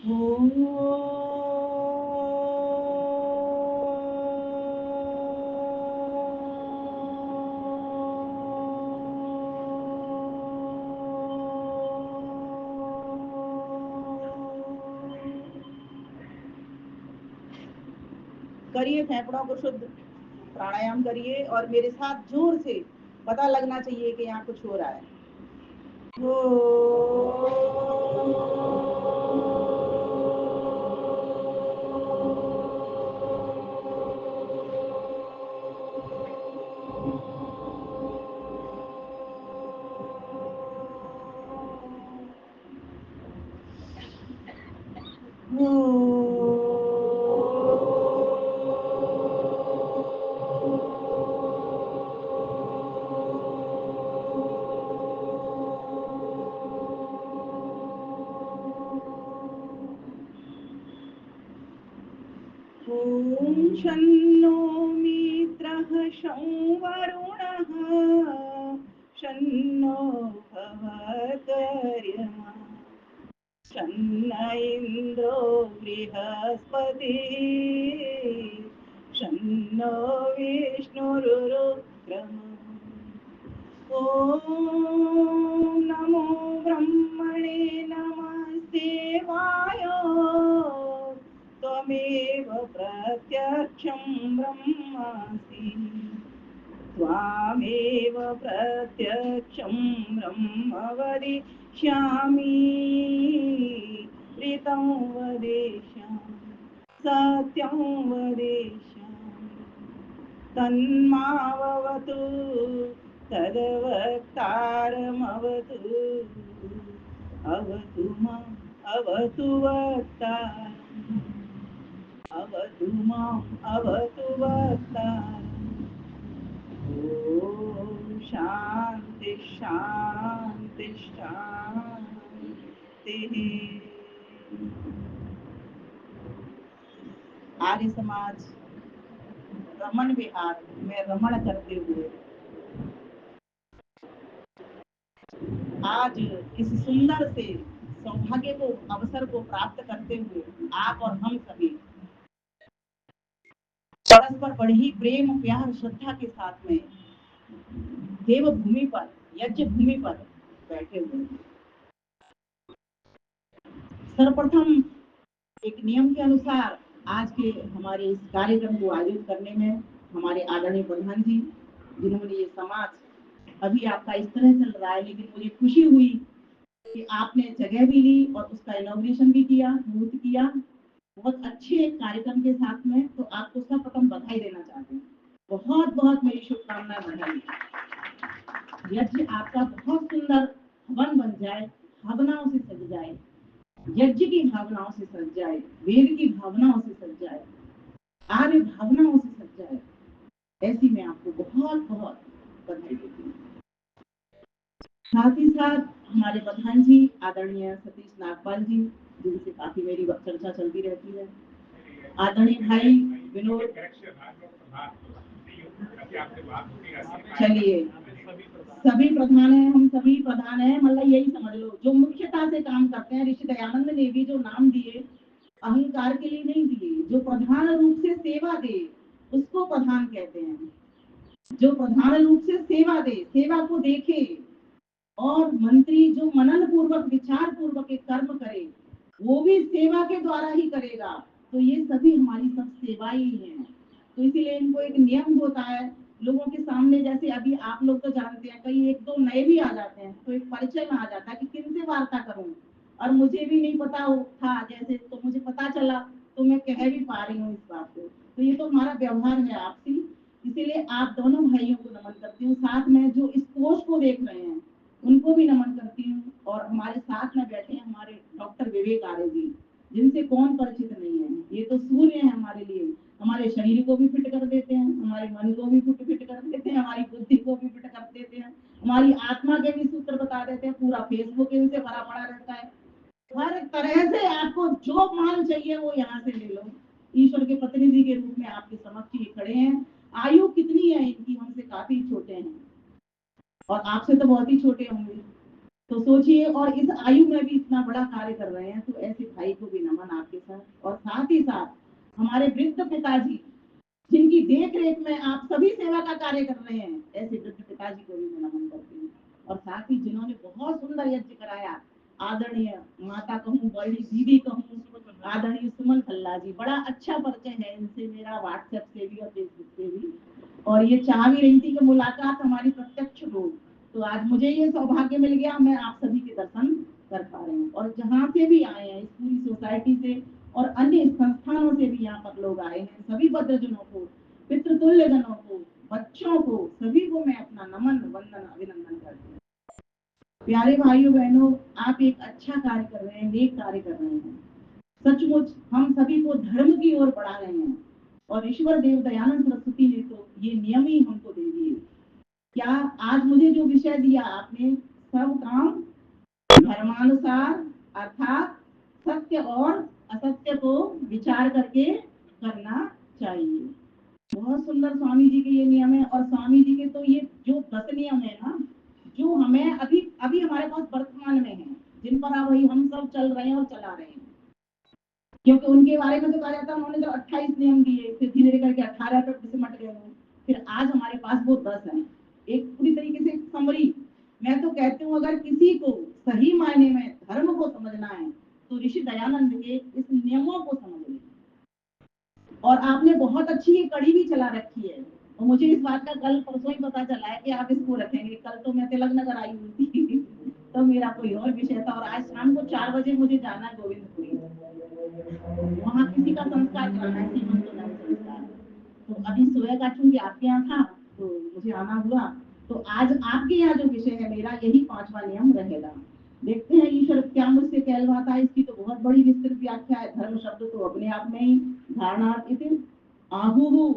करिए फेफड़ों को शुद्ध, प्राणायाम करिए और मेरे साथ जोर से पता लगना चाहिए कि यहाँ कुछ हो रहा है। ॐ शन्नो मित्रः शं वरुणः शन्नो भवतर्यमा शन्न इन्द्रो बृहस्पतिः शन्नो विष्णुरुक्रमः। ॐ नमो ब्रह्मणे नमस्तेवाय त्वमेव प्रत्यक्षं ब्रह्मासि त्वामेव प्रत्यक्षं ब्रह्म वदिष्यामि ऋतं वदिष्यामि सत्यं वदिष्यामि तन्मावतु तद्वक्तारमवतु अवतु माम् अवतु वक्तारम् अवतु माम् अवतु वक्तारम्। ओम शांति शांति शांति। आर्य समाज रमण विहार में रमण करते हुए आज इस सुंदर से सौभाग्य को अवसर को प्राप्त करते हुए आप और हम सभी परस्पर बड़ी प्रेम प्यार श्रद्धा के साथ में देवभूमि पर यज्ञ भूमि पर बैठे हुए। सर्वप्रथम एक नियम के अनुसार आज के हमारे इस कार्यक्रम को आयोजित करने में हमारे आदरणीय प्रधान जी, जिन्होंने ये समाज अभी आपका इस तरह चल रहा है, लेकिन मुझे खुशी हुई कि आपने जगह भी ली और उसका इनॉग्रेशन भी किया, मुहूर्त किया बहुत अच्छे कार्यक्रम के साथ में। तो आपको सर्वप्रथम बधाई देना चाहते हैं, बहुत बहुत मेरी शुभकामनाएं बधाई। यज्ञ आपका बहुत सुंदर हवन बन जाए, भावनाओं से सज जाए, यज्ञ की भावनाओं से सज जाए, वेद की भावनाओं से सज जाए, आर्य भावनाओं से सज जाए, ऐसी मैं आपको बहुत बहुत बधाई देती हूँ। साथ ही साथ हमारे प्रधान जी आदरणीय सतीश नागपाल जी, जिनसे काफी मेरी चर्चा चलती रहती है, आदरणीय भाई विनोद, चलिए सभी प्रधान है, हम सभी प्रधान है, मतलब यही समझ लो जो मुख्यता से काम करते हैं। ऋषि दयानंद ने भी जो नाम दिए अहंकार के लिए नहीं दिए, जो प्रधान रूप से सेवा दे उसको प्रधान कहते हैं। जो प्रधान रूप से सेवा दे, सेवा को देखे, और मंत्री जो मनन पूर्वक विचार पूर्वक एक कर्म करे वो भी सेवा के द्वारा ही करेगा। तो ये सभी हमारी सब सेवाएं ही हैं। तो इसीलिए इनको एक नियम होता है लोगों के सामने, जैसे अभी आप लोग तो जानते हैं, कई एक दो नए भी आ जाते हैं तो एक परिचय में आ जाता है कि किनसे वार्ता करूं, और मुझे भी नहीं पता था जैसे, तो मुझे पता चला तो मैं कह भी पा रही हूँ इस बात को। तो ये तो हमारा व्यवहार है आपसी, इसीलिए आप दोनों भाइयों को नमन करती हूँ। साथ में जो इस कोष को देख रहे हैं उनको भी नमन करती हूँ, और हमारे साथ में बैठे हैं हमारे डॉक्टर विवेक आर्य जी, जिनसे कौन परिचित नहीं है। ये तो सूर्य है हमारे लिए, हमारे शरीर को भी फिट कर देते हैं, हमारे मन को भी फिट कर देते हैं, हमारी बुद्धि को भी फिट कर देते हैं, हमारी आत्मा के भी सूत्र बता देते हैं। पूरा फेसबुक इनसे भरा पड़ा रहता है। हर तरह से आपको जो माल चाहिए वो यहाँ से ले लो। ईश्वर के प्रतिनिधि के रूप में आपके समक्ष ये खड़े हैं। आयु कितनी है इनकी, हमसे काफी छोटे हैं और आपसे तो बहुत ही छोटे होंगे। तो सोचिए, और इस आयु में भी इतना बड़ा कार्य कर रहे हैं, तो ऐसे भाई को भी नमन आपके साथ। और साथ ही साथ हमारे वृद्ध पिताजी, जिनकी देख रेख में आप सभी सेवा का कार्य कर रहे हैं, ऐसे वृद्ध पिताजी को भी मैं नमन करती हूँ। और साथ ही जिन्होंने बहुत सुंदर यज्ञ कराया, आदरणीय माता कहूँ, बड़ी दीदी कहूँ, आदरणीय सुमन खल्ला जी, बड़ा अच्छा परिचय है इनसे मेरा, व्हाट्सएप से भी और फेसबुक से भी। और ये चाह भी रही थी कि मुलाकात हमारी प्रत्यक्ष हो, तो आज मुझे ये सौभाग्य मिल गया, मैं आप सभी के दर्शन कर पा रही हूँ। और जहाँ से भी आए हैं, इस पूरी सोसाइटी से और अन्य संस्थानों से भी यहाँ पर लोग आए हैं, सभी भद्रजनों को, पितृतुल्य जनों को, बच्चों को, सभी को मैं अपना नमन, वंदन, अभिनंदन करती हूँ। प्यारे भाइयों बहनों, आप एक अच्छा कार्य कर रहे हैं, नेक कार्य कर रहे हैं। सचमुच हम सभी को धर्म की ओर बढ़ा रहे हैं। और ईश्वर देव दयानंद सरस्वती ने तो ये नियम ही हमको दे दिए। क्या आज मुझे जो विषय दिया आपने, सब काम धर्मानुसार, अर्थात सत्य और असत्य को विचार करके करना चाहिए। बहुत सुंदर स्वामी जी के ये नियम है। और स्वामी जी के तो ये जो 10 नियम है ना, जो हमें अभी अभी हमारे पास वर्तमान में है, जिन पर अब हम सब चल रहे हैं और चला रहे हैं। क्योंकि उनके बारे में तो कहा जाता है उन्होंने तो 28 नियम दिए, फिर धीरे धीरे करके 18 पे सिमट गए, फिर आज हमारे पास वो 10 है। एक पूरी तरीके से समरी। मैं तो कहती हूँ, अगर किसी को सही मायने में धर्म को समझना है, तो ऋषि दयानंद के इस नियमों को समझ लें। और आपने बहुत अच्छी ये कड़ी भी चला रखी है। और मुझे इस बात का कल परसों ही पता चला है कि आप इसको रखेंगे। कल तो मैं तिलक नगर आई हुई थी तो मेरा कोई और विषय था। और आज शाम को 4 बजे मुझे जाना है गोविंदपुरी, वहाँ किसी का संस्कार कराना है, सीमंतोदय संस्कार। तो अभी सुबह का चूंकि आपके यहाँ था तो मुझे आना हुआ। तो आज आपके यहाँ जो विषय है मेरा, यही 5वां नियम रहेगा। देखते हैं ईश्वर क्या मुझसे कहलवाता है। इसकी तो बहुत बड़ी विस्तृत व्याख्या है। धर्म शब्द तो अपने आप में ही धारणार्थ आहु,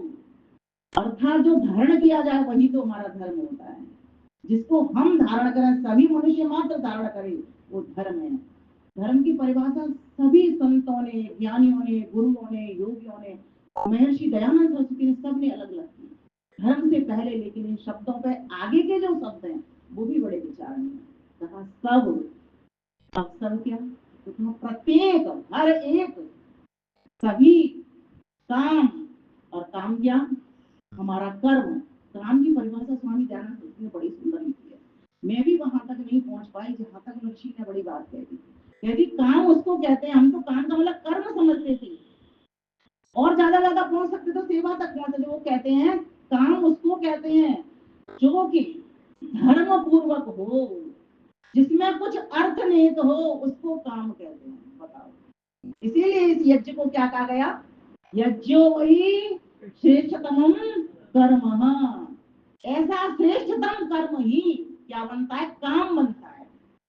अर्थात जो धारण किया जाए वही तो हमारा धर्म होता है। जिसको हम धारण करें, सभी मनुष्य मात्र धारण करें, वो धर्म है। धर्म की परिभाषा सभी संतों ने, ज्ञानियों ने, गुरुओं ने, योगियों ने, महर्षि दयानंद सरस्वती ने, सबने अलग अलग की धर्म से पहले। लेकिन इन शब्दों पे आगे के जो शब्द हैं वो भी बड़े विचारणीय हैं। कहा सब, अब सब क्या, तो प्रत्येक, हर एक, सभी, काम। और काम क्या, हमारा कर्म। काम की परिभाषा स्वामी दयानंद सरस्वती ने बड़ी सुंदर लिखी है। मैं भी वहां तक नहीं पहुंच पाई जहां तक ऋषि ने बड़ी बात कही। यदि काम उसको कहते हैं, हम तो काम का मतलब कर्म समझते थे, और ज्यादा पहुंच सकते तो सेवा तक पहुंच सकते। वो कहते हैं काम उसको कहते हैं जो कि धर्म पूर्वक हो, जिसमें कुछ अर्थ निहित हो, उसको काम कहते हैं। बताओ, इसीलिए इस यज्ञ को क्या कहा गया, यज्ञो वही श्रेष्ठतम कर्म। ऐसा श्रेष्ठतम कर्म ही क्या बनता है, काम बनता है।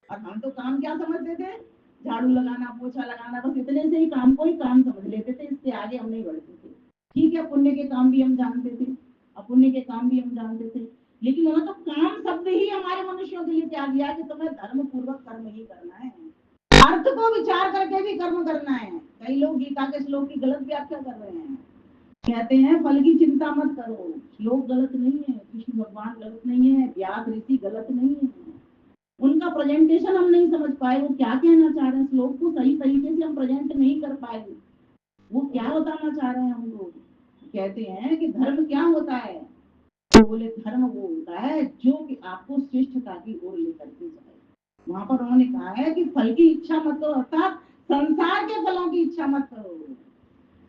और हम तो काम क्या समझते थे, झाड़ू लगाना, पोछा लगाना, बस इतने से ही काम को ही काम समझ लेते थे। इससे आगे हम नहीं बढ़ते थे। ठीक है, पुण्य के काम भी हम जानते थे, अपुण्य के काम भी हम जानते थे, लेकिन वहां तो काम शब्द ही हमारे मनुष्यों के लिए क्या दिया कि तुम्हें धर्म पूर्वक कर्म ही करना है, अर्थ को विचार करके भी कर्म करना है। कई लोग गीता के श्लोक की गलत व्याख्या कर रहे हैं, कहते हैं फल की चिंता मत करो। श्लोक गलत नहीं है, कृष्ण भगवान गलत नहीं है, व्यास ऋषि गलत नहीं है। उनका प्रेजेंटेशन हम नहीं समझ पाए, वो क्या कहना चाह रहे हैं, श्लोक को सही तरीके से हम प्रेजेंट नहीं कर पाए। वो क्या बताना चाह रहे हैं हमको। कहते हैं कि धर्म क्या होता है, तो बोले धर्म वो होता है जो कि आपको श्रेष्ठता की ओर लेकर के जाए। वहां पर उन्होंने कहा है कि फल की इच्छा मत करो, अर्थात संसार के फलों की इच्छा मत करो।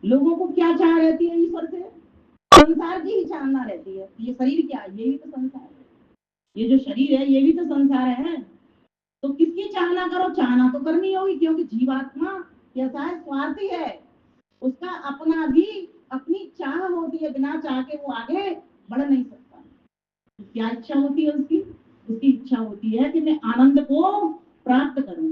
लोगों को क्या चाह रहती है ईश्वर से, संसार की ही चाहना रहती है। ये शरीर क्या है, ये भी तो संसार है। ये जो शरीर है ये भी तो संसार है। तो किसकी चाहना करो, चाहना तो करनी होगी, क्योंकि जीवात्मा कैसा है, स्वार्थी है। उसका अपना भी अपनी चाह होती है, बिना चाह के वो आगे बढ़ नहीं सकता। तो क्या इच्छा होती है उसकी, उसकी इच्छा होती है कि मैं आनंद को प्राप्त करूं।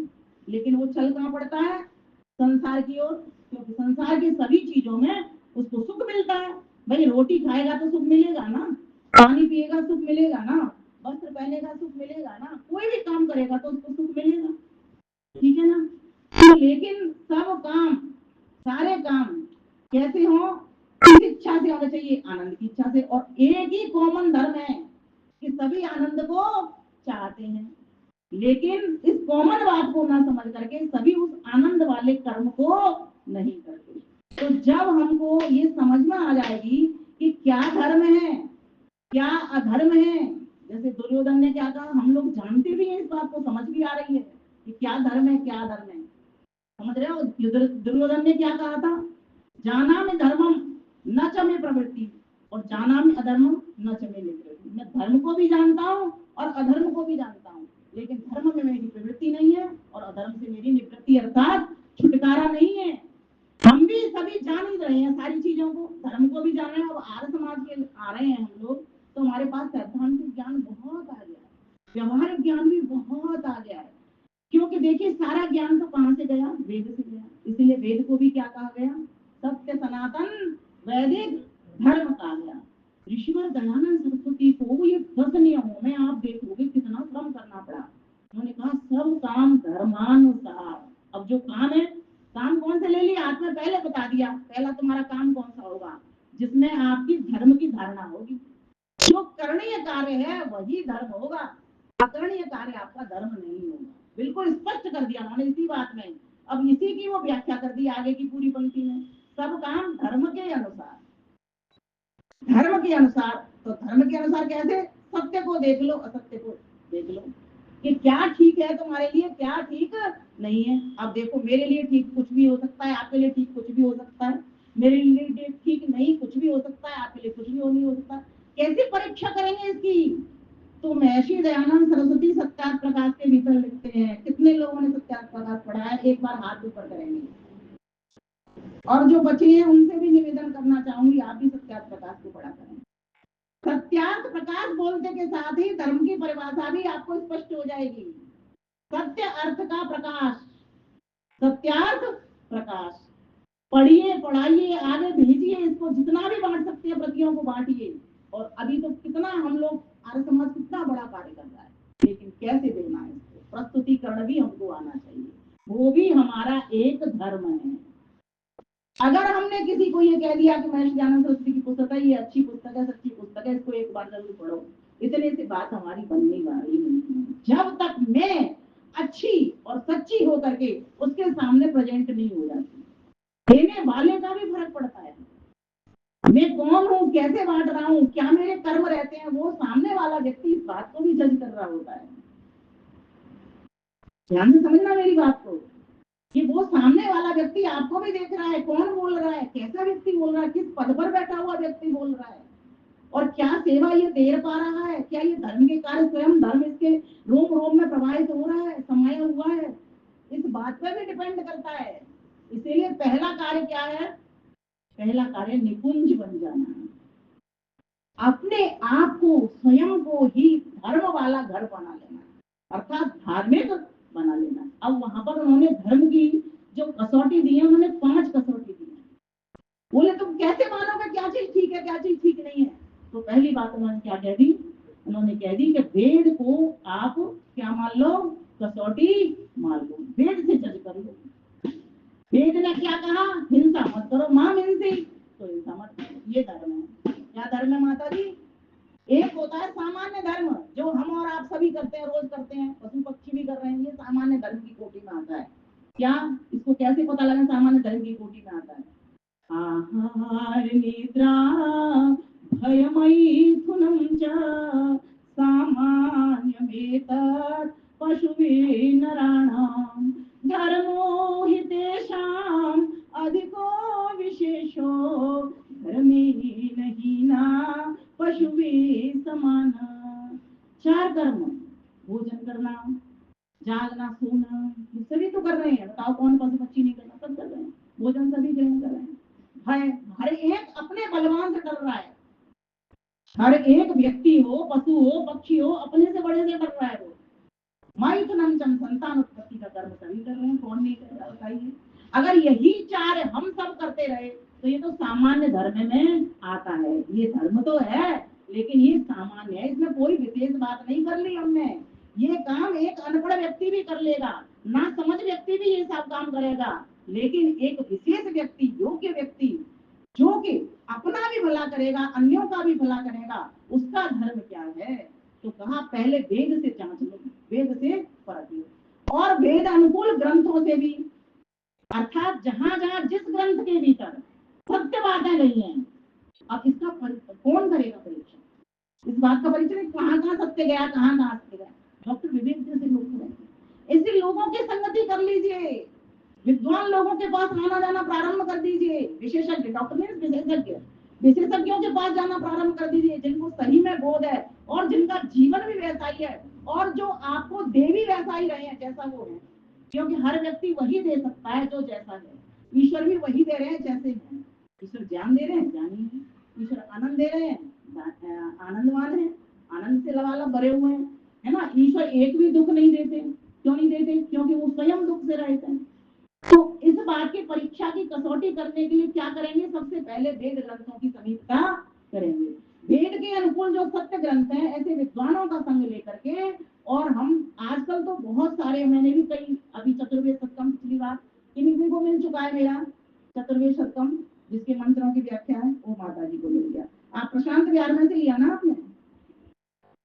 लेकिन वो चल कहां पड़ता है, संसार की ओर। क्योंकि संसार की सभी चीजों में उसको सुख मिलता है। भाई रोटी खाएगा तो सुख मिलेगा ना, पानी पिएगा सुख मिलेगा ना, वस्त्र पहनेगा सुख मिलेगा ना, कोई भी काम करेगा तो उसको सुख मिलेगा, ठीक है ना। तो लेकिन सब काम, सारे काम कैसे हो, किस इच्छा से होना चाहिए, आनंद की इच्छा से। और एक ही कॉमन धर्म है कि सभी आनंद को चाहते हैं। लेकिन इस कॉमन बात को ना समझ करके सभी उस आनंद वाले कर्म को नहीं करते। तो जब हमको ये समझ में आ जाएगी कि क्या धर्म है क्या अधर्म है, जैसे दुर्योधन ने क्या कहा, हम लोग जानते भी हैं, इस बात को समझ भी आ रही है कि क्या धर्म है क्या अधर्म है। समझ रहे हो, दुर्योधन ने क्या कहा था, जाना में धर्मम न च में प्रवृत्ति और जाना में अधर्मम न च में निवृत्ति। मैं धर्म को भी जानता हूँ और अधर्म को भी जानता हूँ, लेकिन धर्म में मेरी प्रवृत्ति नहीं है और अधर्म से मेरी निवृत्ति अर्थात छुटकारा नहीं है। हम भी सभी जान ही रहे हैं सारी चीजों को, धर्म को भी जान रहे हैं। अब आर्य समाज के आ रहे हैं हम लोग, तो हमारे पास सैद्धांतिक ज्ञान बहुत आ गया है, व्यवहारिक ज्ञान भी बहुत आ गया है। क्योंकि देखिए सारा ज्ञान तो कहाँ से गया, वेद से गया। इसलिए वेद को भी क्या कहा गया, सत्य सनातन वैदिक धर्म कहा गया। ऋषिवर दयानंद सरस्वती को ये 10 नियमों में आप देखोगे कितना श्रम करना पड़ा। उन्होंने कहा सब काम धर्मानुसार। अब जो काम है, काम कौन से ले लिया हाथ में, पहले बता दिया, पहला तुम्हारा काम कौन सा होगा, जिसमें आपकी धर्म की धारणा होगी। जो करणीय कार्य है वही धर्म होगा, अकरणीय कार्य आपका धर्म नहीं होगा। बिल्कुल स्पष्ट कर दिया उन्होंने इसी बात में। अब इसी की वो व्याख्या कर दी आगे की पूरी पंक्ति में, सब काम धर्म के अनुसार। धर्म के अनुसार, तो धर्म के अनुसार कैसे, सत्य को देख लो असत्य को देख लो कि क्या ठीक है तुम्हारे लिए क्या ठीक नहीं है। अब देखो मेरे लिए ठीक कुछ भी हो सकता है, आपके लिए ठीक कुछ भी हो सकता है, मेरे लिए ठीक नहीं कुछ भी हो सकता है, आपके लिए कुछ भी नहीं हो सकता। कैसे परीक्षा करेंगे इसकी। तो महर्षि दयानंद सरस्वती सत्यार्थ प्रकाश के भीतर लिखते हैं, कितने लोगों ने सत्यार्थ प्रकाश पढ़ा है, एक बार हाथ ऊपर करेंगे। और जो बचे हैं उनसे भी निवेदन करना चाहूंगी, आप भी सत्यार्थ प्रकाश को पढ़ा करें। सत्यार्थ प्रकाश बोलते के साथ ही धर्म की परिभाषा भी आपको स्पष्ट हो जाएगी। सत्य अर्थ का प्रकाश, सत्यार्थ प्रकाश। पढ़िए पढ़ाइए आगे भेजिए इसको, जितना भी बांट सकते हैं प्रतियों को बांटिए। और अभी तो कितना हम लोग आर्य समाज कितना बड़ा कार्य कर रहा है, लेकिन कैसे देना है इसको, प्रस्तुतिकरण भी हमको आना चाहिए, वो भी हमारा एक धर्म है। अगर हमने किसी को ये कह दिया कि महर्षि दयानंद सरस्वती की पुस्तक है, ये अच्छी पुस्तक है, सच्ची पुस्तक है, इसको एक बार जरूर पढ़ो, इतने से बात हमारी बनने वाली नहीं। जब तक मैं अच्छी और सच्ची होकर के उसके सामने प्रेजेंट नहीं हो जाती, देने वाले का भी फर्क पड़ता है। मैं कौन हूँ, कैसे बांट रहा हूँ, क्या मेरे कर्म रहते हैं, वो सामने वाला व्यक्ति इस बात को भी जज कर रहा होता है। ध्यान से समझना मेरी बात को, कि वो सामने वाला व्यक्ति आपको भी देख रहा है, कौन बोल रहा है, कैसा व्यक्ति बोल रहा है, किस पद पर बैठा हुआ व्यक्ति बोल रहा है, और क्या सेवा ये दे पा रहा है, क्या ये धर्म के कार्य स्वयं धर्म इसके रोम रोम में प्रवाहित हो रहा है, समाया हुआ है, इस बात पर भी डिपेंड करता है। इसीलिए पहला कार्य क्या है, पहला कार्य निकुंज बन जाना है, अपने आप को स्वयं को ही धर्म वाला घर बना लेना, अर्थात धार्मिक बना लेना। अब वहां पर उन्होंने धर्म की जो कसौटी दी है, उन्होंने 5 कसौटी दी है। बोले तुम कैसे मानोगे क्या चीज ठीक है क्या चीज ठीक नहीं है। तो पहली बात उन्होंने क्या कह दी, उन्होंने कह दी कि वेद को आप क्या मान लो, कसौटी मान लो, वेद से जज कर लो। वेद ने क्या कहा, हिंसा मत करो, मां हिंसी, तो हिंसा मत करो, ये धर्म है। क्या धर्म है माता जी, एक होता है सामान्य धर्म जो हम और आप सभी करते हैं, रोज करते हैं, पशु पक्षी भी कर रहे हैं, ये सामान्य धर्म की कोटि में आता है। क्या, इसको कैसे पता लगा सामान्य धर्म की कोटि में आता है, आहार निद्रा भयमयी सुनम च सामान्यमेतत् पशुवे नराणाम धर्मो हि तेषाम् अधिको विशेषो धर्मे नहीं ना पशुवे समान। 4 कर्म, भोजन करना, जागना, सोना, ये सभी तो कर रहे हैं, बताओ कौन पशु पक्षी नहीं करना, सब कर रहे हैं, भोजन सभी ग्रहण कर रहे हैं। हर एक अपने बलवान से डर रहा है, हर एक व्यक्ति हो, पशु हो, पक्षी हो, अपने से बड़े से डर रहा है। वो माइथुनम चम, संतान उत्पत्ति का कर्म सभी कर रहे हैं, कौन नहीं कर रहा बताइए। अगर यही 4 हम सब करते रहे तो ये तो सामान्य धर्म में आता है। ये धर्म तो है लेकिन ये सामान्य है, इसमें कोई विशेष बात नहीं कर ली हमने। ये काम एक अनपढ़ व्यक्ति भी कर लेगा, ना समझ व्यक्ति भी ये सब काम करेगा, लेकिन एक विशेष व्यक्ति, योग्य व्यक्ति, जो कि अपना भी भला करेगा, अन्यों का भी भला करेगा, उसका धर्म क्या है। तो कहा पहले वेद से जांच लो, वेद से परख लो, और वेद अनुकूल ग्रंथों से भी, अर्थात जहां जहां जिस ग्रंथ के भीतर सत्य बातें नहीं है, अब इसका कौन करेगा परीक्षा? इस बात का परीक्षा कहाँ कहाँ सत्य गया, कहाँ कहाँ सत्य गया। डॉक्टर विवेक जैसे लोग हैं, ऐसे लोगों की संगति कर लीजिए, विद्वान लोगों के पास आना जाना प्रारंभ कर दीजिए, विशेषज्ञ, डॉक्टर नहीं विशेषज्ञ, विशेषज्ञों के पास जाना प्रारंभ कर दीजिए, जिनको सही में बोध है और जिनका जीवन भी वैसा ही है, और जो आपको दे भी वैसा ही रहे हैं जैसा वो है, क्योंकि हर व्यक्ति वही दे सकता है जो जैसा है। ईश्वर भी वही दे रहे हैं जैसे हैं। ईश्वर ज्ञान दे रहे हैं, ज्ञानी है। ईश्वर आनंद दे रहे हैं, आनंदवान है, आनंद से लबालब भरे हुए हैं, है ना। ईश्वर एक भी दुख नहीं देते। क्यों नहीं देते? क्योंकि वो स्वयं दुख से रहते हैं। तो इस बात की परीक्षा की कसौटी करने के लिए क्या करेंगे? सबसे पहले वेद ग्रंथों की समीक्षा करेंगे। वेद के अनुकूल जो सत्य ग्रंथ हैं, ऐसे विद्वानों का संग लेकर के, और हम आजकल तो बहुत सारे, मैंने भी कई, अभी चतुर्वेद शतकम पिछली बार इन्हीं को मिल चुका है मेरा चतुर्वेद शतकम, जिसके मंत्रों की व्याख्या है, वो माता जी को मिल गया। आप प्रशांत विहार में से लिया ना आपने,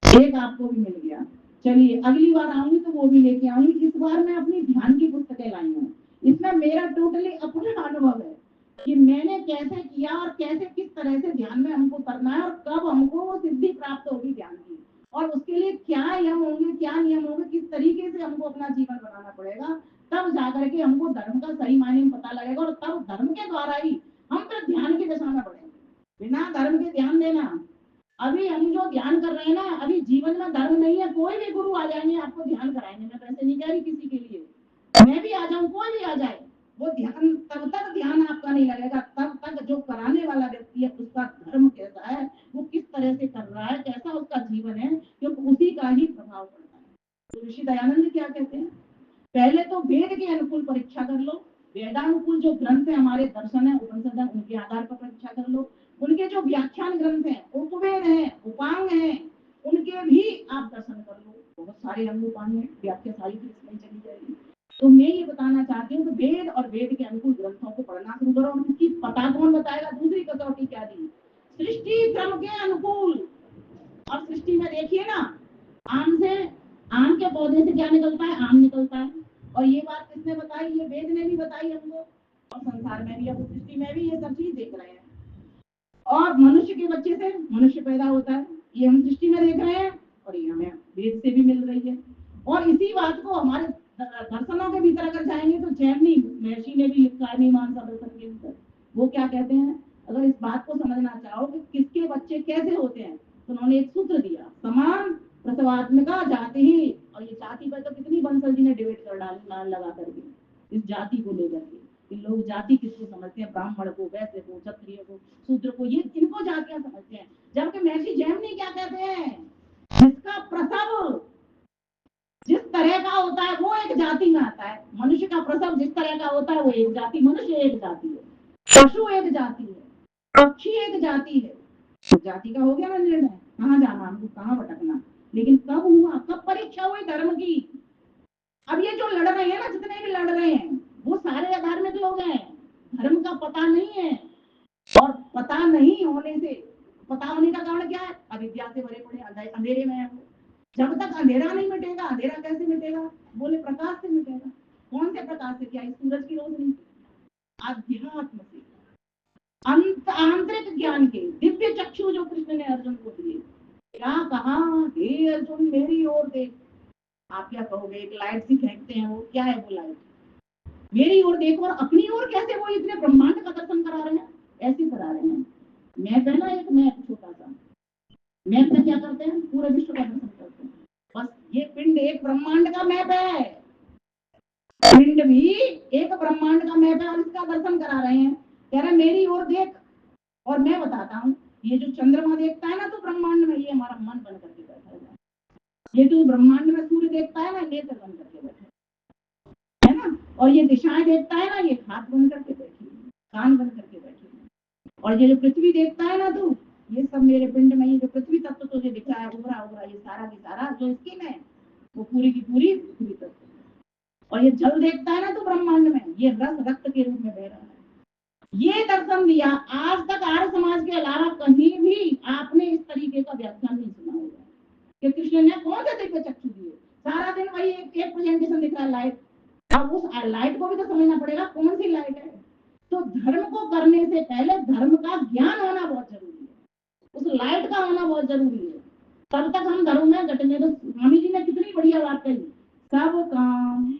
एक आपको भी मिल गया। चलिए अगली बार आऊंगी तो वो भी लेके आऊंगी। इस बार मैं अपनी ध्यान की पुस्तकें लाई हूँ। इसमें मेरा टोटली अपना अनुभव है कि मैंने कैसे किया और कैसे किस तरह से ध्यान में हमको करना है, और कब हमको वो सिद्धि प्राप्त होगी ध्यान की, और उसके लिए क्या नियम होंगे, क्या नियम होंगे, किस तरीके से हमको अपना जीवन बनाना पड़ेगा, तब जाकर के हमको धर्म का सही मायने में पता लगेगा, और तब धर्म के द्वारा ही हम फिर ध्यान की दिशा में बढ़ेंगे। बिना धर्म के ध्यान देना, अभी हम जो ध्यान कर रहे हैं ना, अभी जीवन में धर्म नहीं है। कोई भी गुरु आ जाएंगे आपको ध्यान कराएंगे, मैं वैसे नहीं कह रही किसी के लिए, मैं भी आ जाऊं, कोई भी आ जाए, वो ध्यान, तब तक ध्यान आपका नहीं लगेगा, तब तक जो कराने वाला व्यक्ति है उसका धर्म कैसा है, वो किस तरह से कर रहा है, कैसा उसका जीवन है, क्योंकि उसी का ही प्रभाव पड़ता है। तो ऋषि दयानंद क्या कहते हैं? पहले तो वेद के अनुकूल परीक्षा कर लो, वेदानुकूल जो ग्रंथ है, हमारे दर्शन है, उपनिषद है, उनके आधार पर परीक्षा कर लो। उनके जो व्याख्यान ग्रंथ हैं, उपवेद हैं, उपांग हैं, उनके भी आप दर्शन कर लो। बहुत सारे अंग उपांग हैं, व्याख्या सारी इसमें चली जाएगी। तो मैं ये बताना चाहती हूँ कि वेद और वेद के अनुकूल ग्रंथों को पढ़ना शुरू करो। इसकी पता कौन बताएगा? दूसरी कसौटी क्या दी? सृष्टि क्रम के अनुकूल। और सृष्टि में देखिए ना, आम से, आम के पौधे से क्या निकलता है? आम निकलता है। और ये बात किसने बताई? ये वेद ने भी बताई हमको। और संसार में भी, अब सृष्टि में भी ये सब चीज देख रहे हैं। और मनुष्य के बच्चे से मनुष्य पैदा होता है, ये हम सृष्टि में देख रहे हैं, और ये हमें वेद से भी मिल रही है। और इसी बात को हमारे दर्शनों के भीतर अगर जाएंगे तो जैमिनी महर्षि ने भी लिखा है मीमांसा दर्शन के भीतर। वो क्या कहते हैं? अगर इस बात को समझना चाहो कि किसके बच्चे कैसे होते हैं, तो उन्होंने एक सूत्र दिया, समान प्रसवात्मिका जाति ही। और ये जाति पर तो कितनी बंसल जी ने डिबेट कर डाली लगा करके, इस जाति को लेकर के। लोग जाति किसको समझते हैं? ब्राह्मण को, वैश्य को, क्षत्रिय को, शूद्र को, ये इनको जातियां समझते हैं। जबकि महर्षि जैमिनी क्या कहते हैं? जिसका प्रसव जिस तरह का होता है वो एक जाति में आता है। मनुष्य का प्रसव जिस तरह का होता है वो एक जाति, मनुष्य एक जाति है, पशु एक जाति है, पक्षी एक जाति है। तो जाति का हो गया ना निर्णय, कहाँ जाना हमको, कहाँ भटकना। लेकिन कब हुआ? कब परीक्षा हुई धर्म की? अब ये जो लड़ रहे हैं ना, जितने भी लड़ रहे हैं, वो सारे अधार्मिक लोग हैं। धर्म का पता नहीं है, और पता नहीं होने से, पता होने का कारण क्या है? अविद्या से भरे पड़े अंधेरे में है। जब तक अंधेरा नहीं मिटेगा, अंधेरा कैसे मिटेगा? बोले प्रकाश से मिटेगा। कौन से प्रकाश से? क्या इस सूरज की रोशनी? अध्यात्म से, आंतरिक ज्ञान के दिव्य चक्षु जो कृष्ण ने अर्जुन को दिए। क्या कहा? हे अर्जुन मेरी ओर देख। आप क्या कहोगे? एक लाइट सी फेंकते हैं, वो क्या है? वो लाइट मेरी ओर देखो। और अपनी ओर कैसे? वो इतने ब्रह्मांड का दर्शन करा रहे हैं, ऐसे करा रहे हैं। मैप है ना, एक मैप, छोटा सा मैप में क्या करते हैं? पूरे विश्व का दर्शन करते हैं। बस ये पिंड एक ब्रह्मांड का मैप है, पिंड भी एक ब्रह्मांड का मैप है, और इसका दर्शन करा रहे हैं। कह रहे मेरी ओर देख, और मैं बताता हूँ। ये जो चंद्रमा देखता है ना तो ब्रह्मांड में, ये हमारा मन बन करके बैठा है। ये जो ब्रह्मांड में सूर्य देखता है ना, नेत्र बन करके बैठा है ना। और ये दिशाएं देखता है ना, ये हाथ बन करके बैठी है, कान बन करके बैठी है। और ये जो पृथ्वी देखता है ना तू, ये सब मेरे पिंड में, ये जो पृथ्वी तत्व तुझे दिख रहा है, उभरा उभरा, ये सारा की सारा जो स्किन है, वो पूरी की पूरी पृथ्वी तत्व। और ये जल देखता है ना तो ब्रह्मांड में, ये रस रक्त के रूप में बह रहा है। ये दर्शन दिया। आज तक आर्य समाज के अलावा कहीं भी आपने इस तरीके का व्याख्यान नहीं सुना होगा। कि कृष्ण ने कौन से दिव्य चक्षु दिए? सारा दिन वही एक प्रेजेंटेशन दिख रहा है, लाइट। अब उस लाइट को भी तो समझना पड़ेगा कौन सी लाइट है। तो धर्म को करने से पहले धर्म का ज्ञान होना बहुत जरूरी है, उस लाइट का होना बहुत जरूरी है, तब तक हम धर्म में घटेंगे। तो स्वामी जी ने कितनी बढ़िया बात कही, सब काम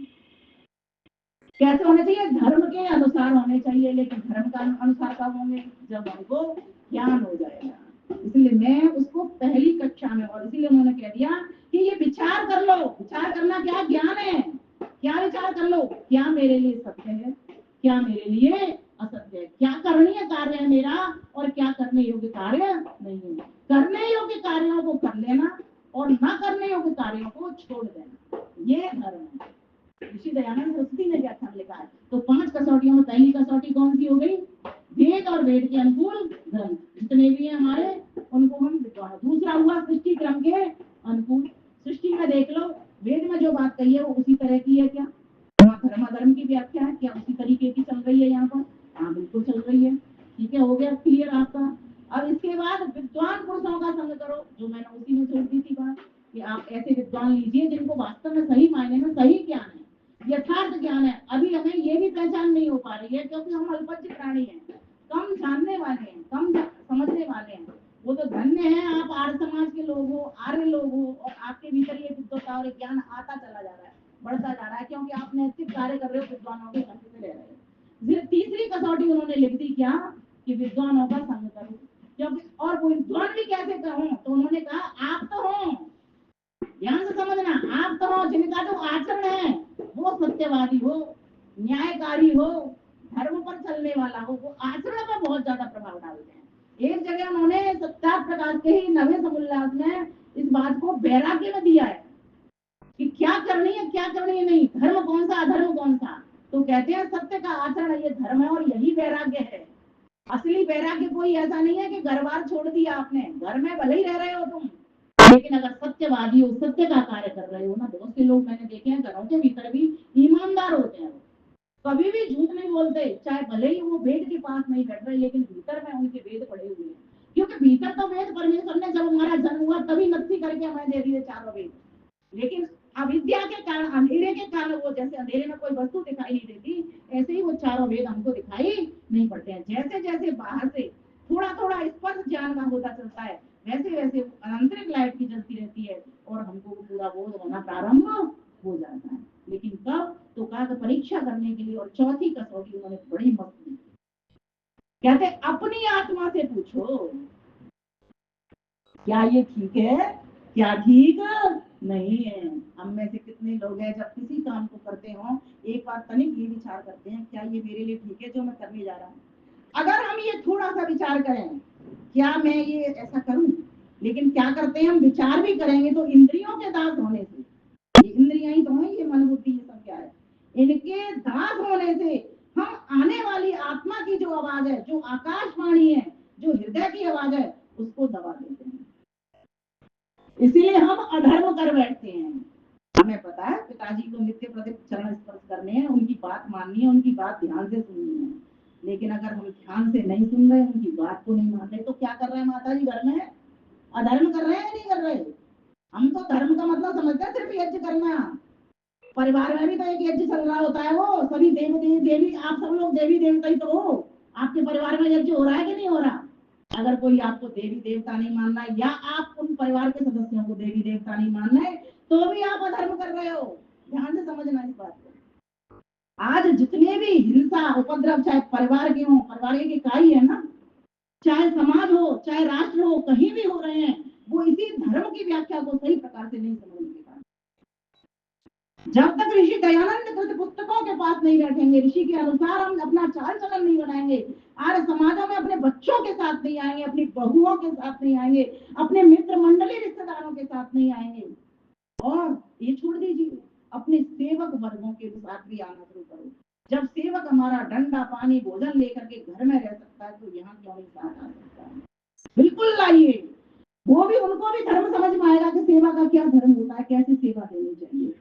कैसे होने चाहिए? धर्म के अनुसार होने चाहिए। लेकिन धर्म का अनुसार कब होंगे? जब हमको ज्ञान हो जाएगा। इसलिए मैं उसको पहली कक्षा में, और इसीलिए उन्होंने कह दिया कि ये विचार कर लो। विचार करना क्या? ज्ञान है। क्या विचार कर लो? क्या मेरे लिए सत्य है, क्या मेरे लिए असत्य है, क्या करणीय कार्य है मेरा और क्या करने योग्य कार्य नहीं है। करने योग्य कार्यों को कर लेना और ना करने योग्य कार्यों को छोड़ देना, ये धर्म है। ऋषि दयानंद सरस्वती ने व्याख्यान लिखा है। तो 5 कसौटियों में पहली कसौटी कौन सी हो गई? वेद और वेद के अनुकूल ग्रंथ जितने भी हैं हमारे, उनको हम विद्वान। दूसरा हुआ सृष्टि क्रम के अनुकूल। सृष्टि में देख लो, वेद में जो बात कही है वो उसी तरह की है क्या? धर्म अधर्म की व्याख्या है क्या उसी तरीके की चल रही है यहाँ पर? हाँ, बिल्कुल चल रही है। ठीक है, हो गया क्लियर आपका। अब इसके बाद विद्वान पुरुषों का संग करो, जो मैंने उसी में छोड़ दी थी बात, कि आप ऐसे विद्वान लीजिए जिनको वास्तव में सही मायने में सही ज्ञान है, यथार्थ ज्ञान है। अभी हमें ये भी पहचान नहीं हो पा रही है क्योंकि हम अल्पज्ञ प्राणी हैं, कम जानने वाले हैं, कम समझने वाले हैं। वो तो धन्य है आप आर्य समाज के लोग हो, आर्य लोग हो, और आपके भीतर ये विद्वता और ज्ञान आता चला जा रहा है, बढ़ता जा रहा है, क्योंकि आप नैतिक कार्य कर रहे हो, विद्वानों के संग में रह रहे हो। फिर तीसरी कसौटी उन्होंने लिख दी क्या? कि विद्वानों का संग करो। क्योंकि और वो विद्वान भी कैसे कहूं, तो उन्होंने कहा आप तो हो, ध्यान से समझना, आप तो जिनका जो आचरण है वो सत्यवादी हो, न्यायकारी हो, धर्म पर चलने वाला हो, वो आचरण पर बहुत ज्यादा प्रभाव डालते हैं। एक जगह उन्होंने सत्यार्थ प्रकाश के ही नवे समुल्लास में इस बात को वैराग्य में दिया है कि क्या करनी है क्या करनी है नहीं, धर्म कौन सा अधर्म कौन सा। तो कहते हैं सत्य का आचरण ये धर्म है और यही वैराग्य है। असली वैराग्य कोई ऐसा नहीं है कि घर बार छोड़ दिया आपने, घर में भले ही रह रहे हो तुम, लेकिन अगर सत्यवादी हो, सत्य का कार्य कर रहे हो ना, बहुत से लोग मैंने देखे हैं घरों के भीतर भी ईमानदार होते हैं, कभी भी झूठ नहीं बोलते, चाहे भले ही वो वेद के पास नहीं बैठ रहे, लेकिन भीतर में उनके वेद पड़े हुए हैं। क्योंकि भीतर तो वेद परमेश्वर ने जब हमारा जन्म हुआ तभी नक्की करके हमें दे दिए चारों वेद। लेकिन अविद्या के कारण, अंधेरे के कारण, वो जैसे अंधेरे में कोई वस्तु दिखाई नहीं देती, ऐसे ही वो चारों वेद हमको दिखाई नहीं पड़ते हैं। जैसे जैसे बाहर से थोड़ा थोड़ा स्पष्ट ज्ञान का होता चलता है, वैसे वैसे आंतरिक लाइट की जलती रहती है और हमको पूरा बोध होना प्रारंभ हो जाता है। लेकिन कब? तो कहा परीक्षा करने के लिए। और चौथी कसौटी उन्होंने बड़ी मस्त दी, कहते अपनी आत्मा से पूछो क्या ये ठीक है, क्या ठीक नहीं है। हम में से कितने लोग हैं जब किसी काम को करते हो एक बार तनिक ये विचार करते हैं, क्या ये मेरे लिए ठीक है जो मैं करने जा रहा हूँ। अगर हम ये थोड़ा सा विचार करें, क्या मैं ये ऐसा करूं, लेकिन क्या करते हैं हम, विचार भी करेंगे तो इंद्रियों के दास होने से, ये इंद्रियां ही तो है, ये मन बुद्धि ये सब क्या है, इनके दास होने से हम आने वाली आत्मा की जो आवाज है, जो आकाशवाणी है, जो हृदय की आवाज है, उसको दबा देते हैं। इसीलिए हम अधर्म कर बैठते हैं। हमें पता है पिताजी को नित्य प्रति चरण स्पर्श करने हैं, उनकी बात माननी है, उनकी बात ध्यान से सुननी है। लेकिन अगर हम ध्यान से नहीं सुन रहे, उनकी बात को नहीं मान रहे, तो क्या कर रहे हैं माता जी घर में? अधर्म कर रहे हैं या नहीं कर रहे? हम तो धर्म का मतलब समझते हैं सिर्फ यज्ञ करना। परिवार में भी तो एक यज्ञ चल रहा होता है, वो सभी देवी देवी, आप सब लोग देवी देवता ही तो हो। आपके परिवार में यज्ञ हो रहा है कि नहीं हो रहा? अगर कोई आपको देवी देवता नहीं मानना है, या आप उन परिवार के सदस्यों को देवी देवता नहीं मानना है, तो भी आप अधर्म कर रहे हो। ध्यान से समझना इस बात को। आज जितने भी हिंसा उपद्रव, चाहे परिवार के हो, परिवार की इकाई है ना, चाहे समाज हो, चाहे राष्ट्र हो, कहीं भी हो रहे हैं, वो इसी धर्म की व्याख्या को सही प्रकार से नहीं समझने के कारण। जब तक ऋषि दयानंद कृत पुस्तकों के पास नहीं बैठेंगे, ऋषि के अनुसार हम अपना चाल चलन नहीं बनाएंगे, आर्य समाजों में अपने बच्चों के साथ नहीं आएंगे, अपनी बहुओं के साथ नहीं आएंगे, अपने मित्र मंडली रिश्तेदारों के साथ नहीं आएंगे, और ये छोड़ दीजिए अपने सेवक वर्गों के साथ भी आना शुरू करो। जब सेवक हमारा डंडा पानी भोजन लेकर के घर में रह सकता है, तो यहाँ क्यों नहीं साथ आ सकता है? बिल्कुल लाइए। वो भी, उनको भी धर्म समझ में आएगा कि सेवा का क्या धर्म होता है, कैसी सेवा देनी चाहिए।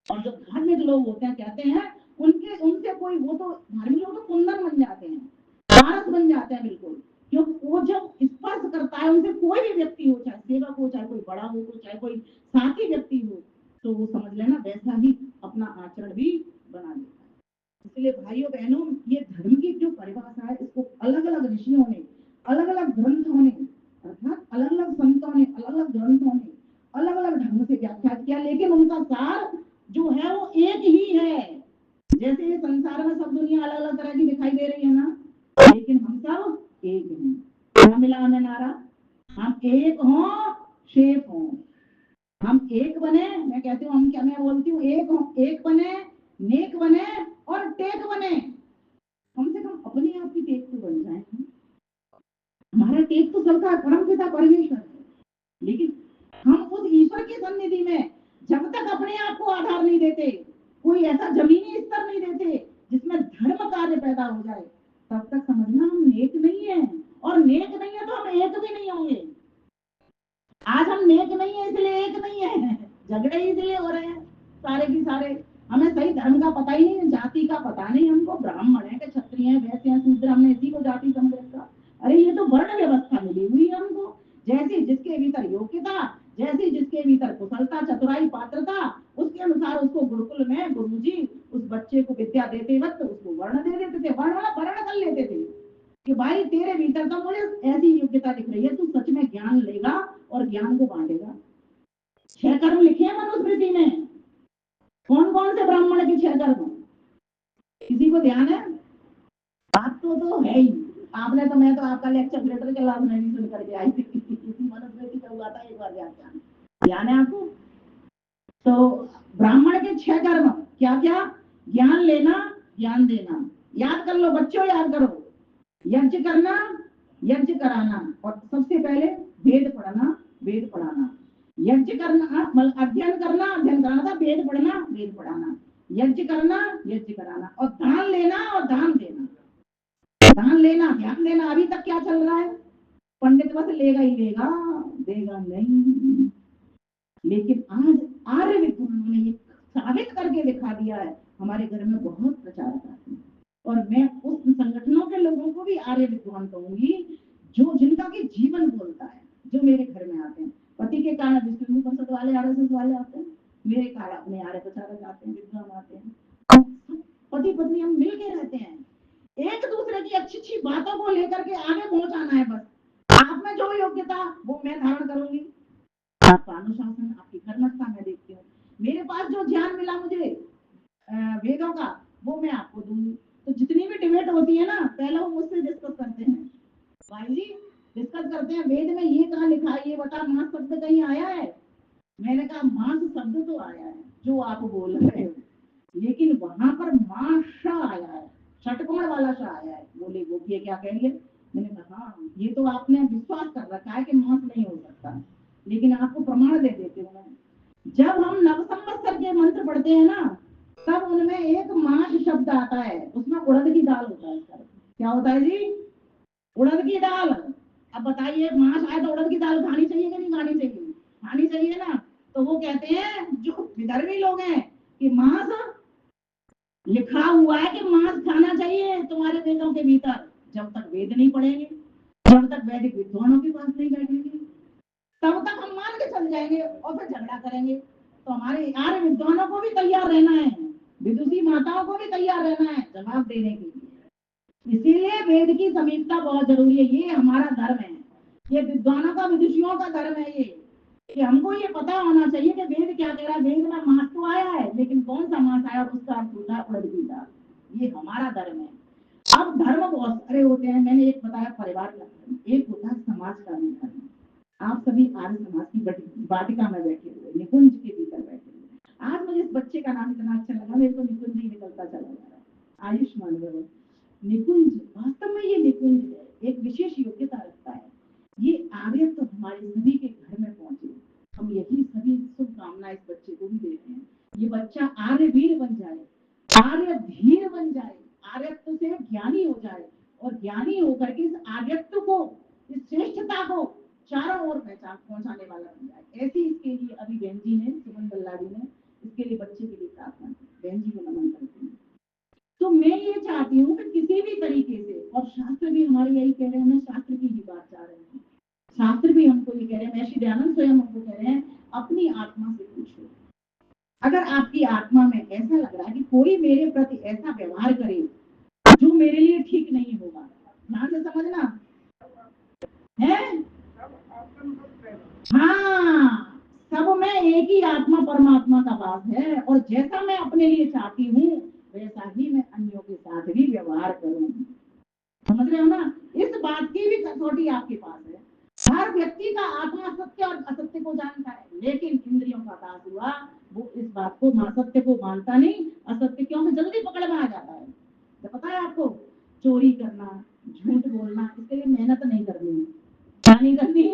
और जो धार्मिक लोग होते हैं, कहते हैं उनके उनसे कोई, वो तो धार्मिक लोग तो कुंदन बन जाते हैं, पारस बन जाते हैं बिल्कुल। क्योंकि वो जब स्पर्श करता है उनसे, कोई भी व्यक्ति हो, चाहे सेवक हो, चाहे कोई बड़ा हो, तो चाहे चाहे कोई साथी व्यक्ति हो, तो वो समझ लेना वैसा ही अपना आचरण भी बना लेता है। इसलिए भाइयों बहनों, ये धर्म की जो परिभाषा है, इसको अलग अलग ऋषियों ने, अलग अलग ग्रंथों ने, अर्थात अलग अलग संतों ने, अलग अलग ग्रंथों ने अलग अलग ढंग से व्याख्या किया, लेकिन उनका सार जो है वो एक ही है। जैसे ये संसार में सब दुनिया अलग अलग तरह की दिखाई दे रही है ना, लेकिन हम सब एक हैं। क्या मिला हमें नारा? हम एक हों, शेप हों। हम एक बने, मैं कहती हूँ, हम क्या, मैं बोलती हूँ एक हों, एक बने, नेक बने और टेक बने। कम से कम अपने आप की टेक तो बन जाए। हमारा टेक तो सबका परम पिता परमेश्वर है, लेकिन हम उस ईश्वर की सन्निधि में जब तक अपने आप को आधार नहीं देते, कोई ऐसा जमीनी स्तर नहीं देते जिसमें धर्म कार्य पैदा हो जाए, तब तक समझना हम नेक नहीं है। और नेक नहीं है तो हम एक भी नहीं होंगे। आज हम नेक नहीं है इसलिए एक नहीं है, झगड़े इसलिए हो रहे हैं सारे की सारे। हमें सही धर्म का पता ही नहीं, जाति का पता नहीं हमको, ब्राह्मण है कि क्षत्रिय है, वैसे हैं, शूद्र, हमने इसी को जाति समझ रखा। अरे ये तो वर्ण व्यवस्था मिली हुई है हमको। जैसी जिसके भीतर योग्यता, जैसी जिसके भीतर कुशलता, चतुराई, पात्रता, उसके अनुसार उसको गुरुकुल में गुरुजी उस बच्चे को विद्या देते वक्त उसको वर्ण दे देते थे, वर्ण कर लेते थे कि भाई तेरे भीतर तो मुझे ऐसी योग्यता दिख रही है, तू सच में ज्ञान लेगा और ज्ञान को बांटेगा। 6 कर्म लिखे हैं मनुस्मृति में। कौन कौन से ब्राह्मण के 6 कर्म? किसी को ध्यान है? बात तो है ही। आपने तो, मैं तो आपका लेक्चर लेटर के लाभ नहीं सुन करके आई थी, इसी मनुस्मृति का हुआ था एक बार व्याख्यान, ध्यान है आपको? तो ब्राह्मण के 6 कर्म क्या क्या? ज्ञान लेना, ज्ञान देना। याद कर लो बच्चों, याद करो। यज्ञ करना, यज्ञ कराना, और सबसे पहले वेद पढ़ना, वेद पढ़ाना। यज्ञ करना मतलब अध्ययन करना, अध्ययन कराना था, वेद पढ़ना, वेद पढ़ाना, यज्ञ करना, यज्ञ कराना, और दान लेना और दान देना। दान लेना, ध्यान देना। अभी तक क्या चल रहा है? पंडित बस लेगा ही लेगा, देगा नहीं। लेकिन आज आर्य विद्वानों ने ये साबित करके दिखा दिया है, हमारे घर में बहुत प्रचार करते हैं। और मैं उस संगठनों के लोगों को भी आर्य विद्वान कहूंगी जो जिनका की जीवन बोलता है, जो मेरे घर में आते हैं। पति के कारण विष्णु परिषद वाले, आरएसएस वाले आते हैं, मेरे कारण अपने आर्य प्रचारक आते हैं, विद्वान आते हैं। पति पत्नी हम मिल के रहते हैं, एक दूसरे की अच्छी अच्छी बातों को लेकर के आगे पहुंचाना है। बस आप में जो योग्यता वो मैं धारण करूंगी, आपका अनुशासन, आपकी कर्मठता मैं देखती हूँ। मेरे पास जो ज्ञान मिला मुझे वेदों का, वो मैं आपको दूंगी। तो जितनी भी डिबेट होती है ना, पहले वो मुझसे डिस्कस करते हैं, भाई जी डिस्कस करते हैं, वेद में ये कहाँ लिखा है, ये बता, मांस शब्द कहीं आया है? मैंने कहा मांस शब्द तो आया है जो आप बोल रहे हो, लेकिन वहां पर मांस आया है, षटकोण वाला सा आया है। बोले वो ये क्या कहेंगे? मैंने कहा हाँ, ये तो आपने विश्वास कर रखा है कि मांस नहीं हो सकता, लेकिन आपको प्रमाण दे देते हूँ। जब हम नव संवत्सर के मंत्र पढ़ते हैं ना, तब उनमें एक मास शब्द आता है, उसमें उड़द की दाल होता है। क्या होता है जी? उड़द की दाल। अब बताइए, मास आए तो उड़द की दाल खानी चाहिए कि नहीं खानी चाहिए? खानी चाहिए ना। तो वो कहते हैं जो विदर्भी लोग हैं कि मांस लिखा हुआ है कि मांस खाना चाहिए तुम्हारे वेदों के भीतर। जब तक वेद नहीं पढ़ेंगे, जब तक वैदिक विद्वानों के पास नहीं बैठेंगे, तब तक हम मान के चल जाएंगे और फिर झगड़ा करेंगे। तो हमारे आर्य विद्वानों को भी तैयार रहना है, विदुषी माताओं को भी तैयार रहना है जवाब देने के लिए। इसीलिए वेद की समीक्षा बहुत जरूरी है। ये हमारा धर्म है, ये विद्वानों का, विदुषियों का धर्म है ये, कि हमको ये पता होना चाहिए कि वेद क्या कह रहा है। वेद में मांस तो आया है, लेकिन कौन सा मांस आया, उसका अर्थ होता है उड़द की दाल। ये हमारा धर्म है। अब धर्म बहुत सारे होते हैं, मैंने एक बताया परिवार का धर्म, एक होता है समाज का धर्म। आप सभी आर्य समाज की वाटिका में बैठे हुए, निकुंज के भीतर बैठे हुए। आज मुझे इस बच्चे का नाम इतना अच्छा लगा, मेरे को निकुंज ही निकलता चला जा रहा है। आयुष्मान भव। निकुंज, वास्तव में ये निकुंज है, एक विशेष योग्यता रखता है। ये आर्य तो हमारे सभी के घर में पहुंचे, हम यही सभी शुभकामनाएं इस बच्चे को भी दे रहे हैं। ये बच्चा आर्य वीर बन जाए, आर्य धीर बन जाए, आर्यत्व से ज्ञानी हो जाए, और ज्ञानी होकर के इस आर्यत्व को, इस श्रेष्ठता को चारों ओर पहचान पहुंचाने वाला बन जाए। ऐसी इसके लिए अभी बहन जी ने, सुमन बल्लाड़ी ने इसके लिए, बच्चे के लिए प्रार्थना की। बहन जी को नमन करती हूँ। तो मैं ये चाहती हूँ कि किसी भी तरीके से, और शास्त्र भी हमारे यही कह रहे हैं, मैं शास्त्र की ही बात चाह रही हूँ, शास्त्र भी हमको ये कह रहे हैं, महर्षि दयानंद स्वयं हमको कह रहे हैं, अपनी आत्मा से पूछो। अगर आपकी आत्मा में ऐसा लग रहा है कि कोई मेरे प्रति ऐसा व्यवहार करे जो मेरे लिए ठीक नहीं होगा, ध्यान से समझना है। हाँ, सब में एक ही आत्मा परमात्मा का वास है, और जैसा मैं अपने लिए चाहती हूँ वैसा ही मैं अन्यों के साथ भी व्यवहार करूँ। समझ रहे हो ना? इस बात की भी कसौटी आपके पास है। हर व्यक्ति का आत्मा सत्य और असत्य को जानता है, लेकिन इंद्रियों का दास हुआ वो इस बात को सत्य को मानता नहीं, असत्य क्यों में जल्दी पकड़ में आ जाता है। तो पता है आपको, चोरी करना, झूठ बोलना, इसके लिए मेहनत नहीं करनी। क्या नहीं करनी?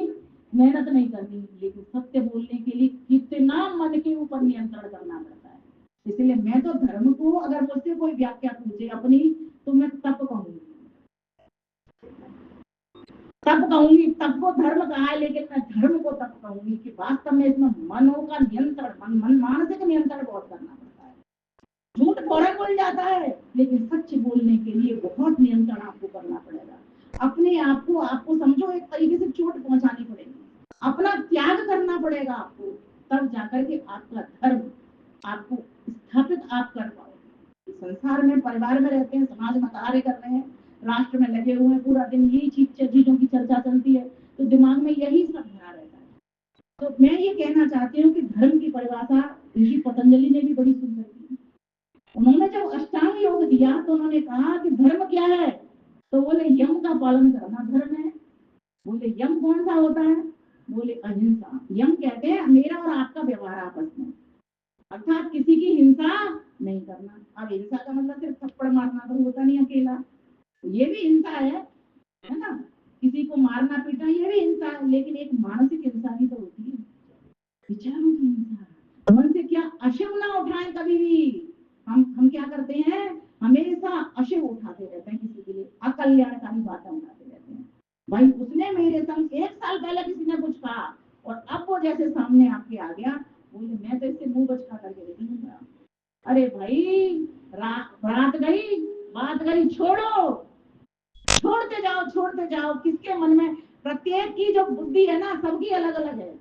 मेहनत नहीं करनी, लेकिन सत्य बोलने के लिए कितना मन के ऊपर नियंत्रण करना पड़ता है। इसलिए मैं तो धर्म को अगर मुझसे कोई व्याख्या पूछे अपनी, तो मैं तप कहूंगी, तब कहूंगी, तब को धर्म कहा है, लेकिन मैं धर्म को तब कहूंगी कि वास्तव में इसमें मनों का नियंत्रण, मन मानसिक नियंत्रण बहुत करना पड़ता है। झूठ फौरन बोल जाता है, लेकिन सच बोलने के लिए बहुत नियंत्रण आपको करना पड़ेगा। अपने आप को, आपको समझो, एक तरीके से चोट पहुंचानी पड़ेगी, अपना त्याग करना पड़ेगा आपको, तब जाकर के आपका धर्म आपको स्थापित आप कर पाओगे। संसार में, परिवार में रहते हैं, समाज में कार्य कर रहे हैं, राष्ट्र में लगे हुए हैं, पूरा दिन यही चीजों की चर्चा चलती है, तो दिमाग में यही सब भरा रहता है। तो मैं ये कहना चाहती हूँ कि धर्म की परिभाषा ऋषि पतंजलि ने भी बड़ी सुंदर की। उन्होंने जब अष्टांग योग दिया तो उन्होंने कहा कि धर्म क्या है, तो बोले यम का पालन करना धर्म है। बोले यम कौन सा होता है? बोले अहिंसा। यम कहते हैं मेरा और आपका व्यवहार आपस में, अर्थात किसी की हिंसा नहीं करना। अब हिंसा का मतलब सिर्फ थप्पड़ मारना तो होता नहीं अकेला, ये भी हिंसा है ना? किसी को मारना पीटना ये भी हिंसा है, लेकिन एक मानसिक हिंसा भी तो होती है, विचारों की हिंसा। मन से क्या अशुभ ना उठाएं कभी भी। हम क्या करते हैं, हमेशा अशुभ उठाते रहते हैं, किसी के लिए अकल्याणकारी बातें उठाते रहते हैं। भाई उसने मेरे संग 1 साल पहले किसी ने कुछ कहा, और अब वो जैसे सामने आपके आ गया, बोले मैं तो इससे मुंह बचका करके देख लूंगा। अरे भाई, रात गई, बात गई, छोड़ो, छोड़ते जाओ। किसके मन में, प्रत्येक की जो बुद्धि है ना, सबकी अलग अलग है,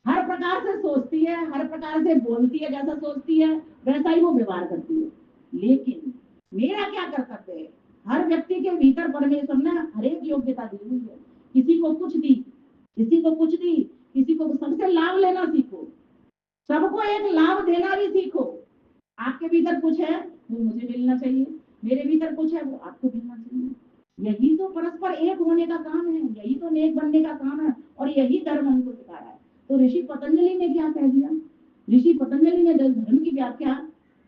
हर प्रकार से सोचती है, हर प्रकार से बोलती है, जैसा सोचती है वैसा ही वो व्यवहार करती है। लेकिन मेरा क्या कर्तव्य है? हर व्यक्ति के भीतर परमेश्वर ने हर एक योग्यता दी हुई है, किसी को कुछ दी, किसी को कुछ दी, किसी को सबसे लाभ लेना सीखो, सबको एक लाभ देना भी सीखो। आपके भीतर कुछ है वो मुझे मिलना चाहिए, मेरे भीतर कुछ है वो आपको मिलना चाहिए। यही तो परस्पर एक होने का काम है, यही तो नेक बनने का काम है, और यही धर्म हमको सिखा रहा है। तो ऋषि पतंजलि ने क्या कह दिया? ऋषि पतंजलि ने जब धर्म की व्याख्या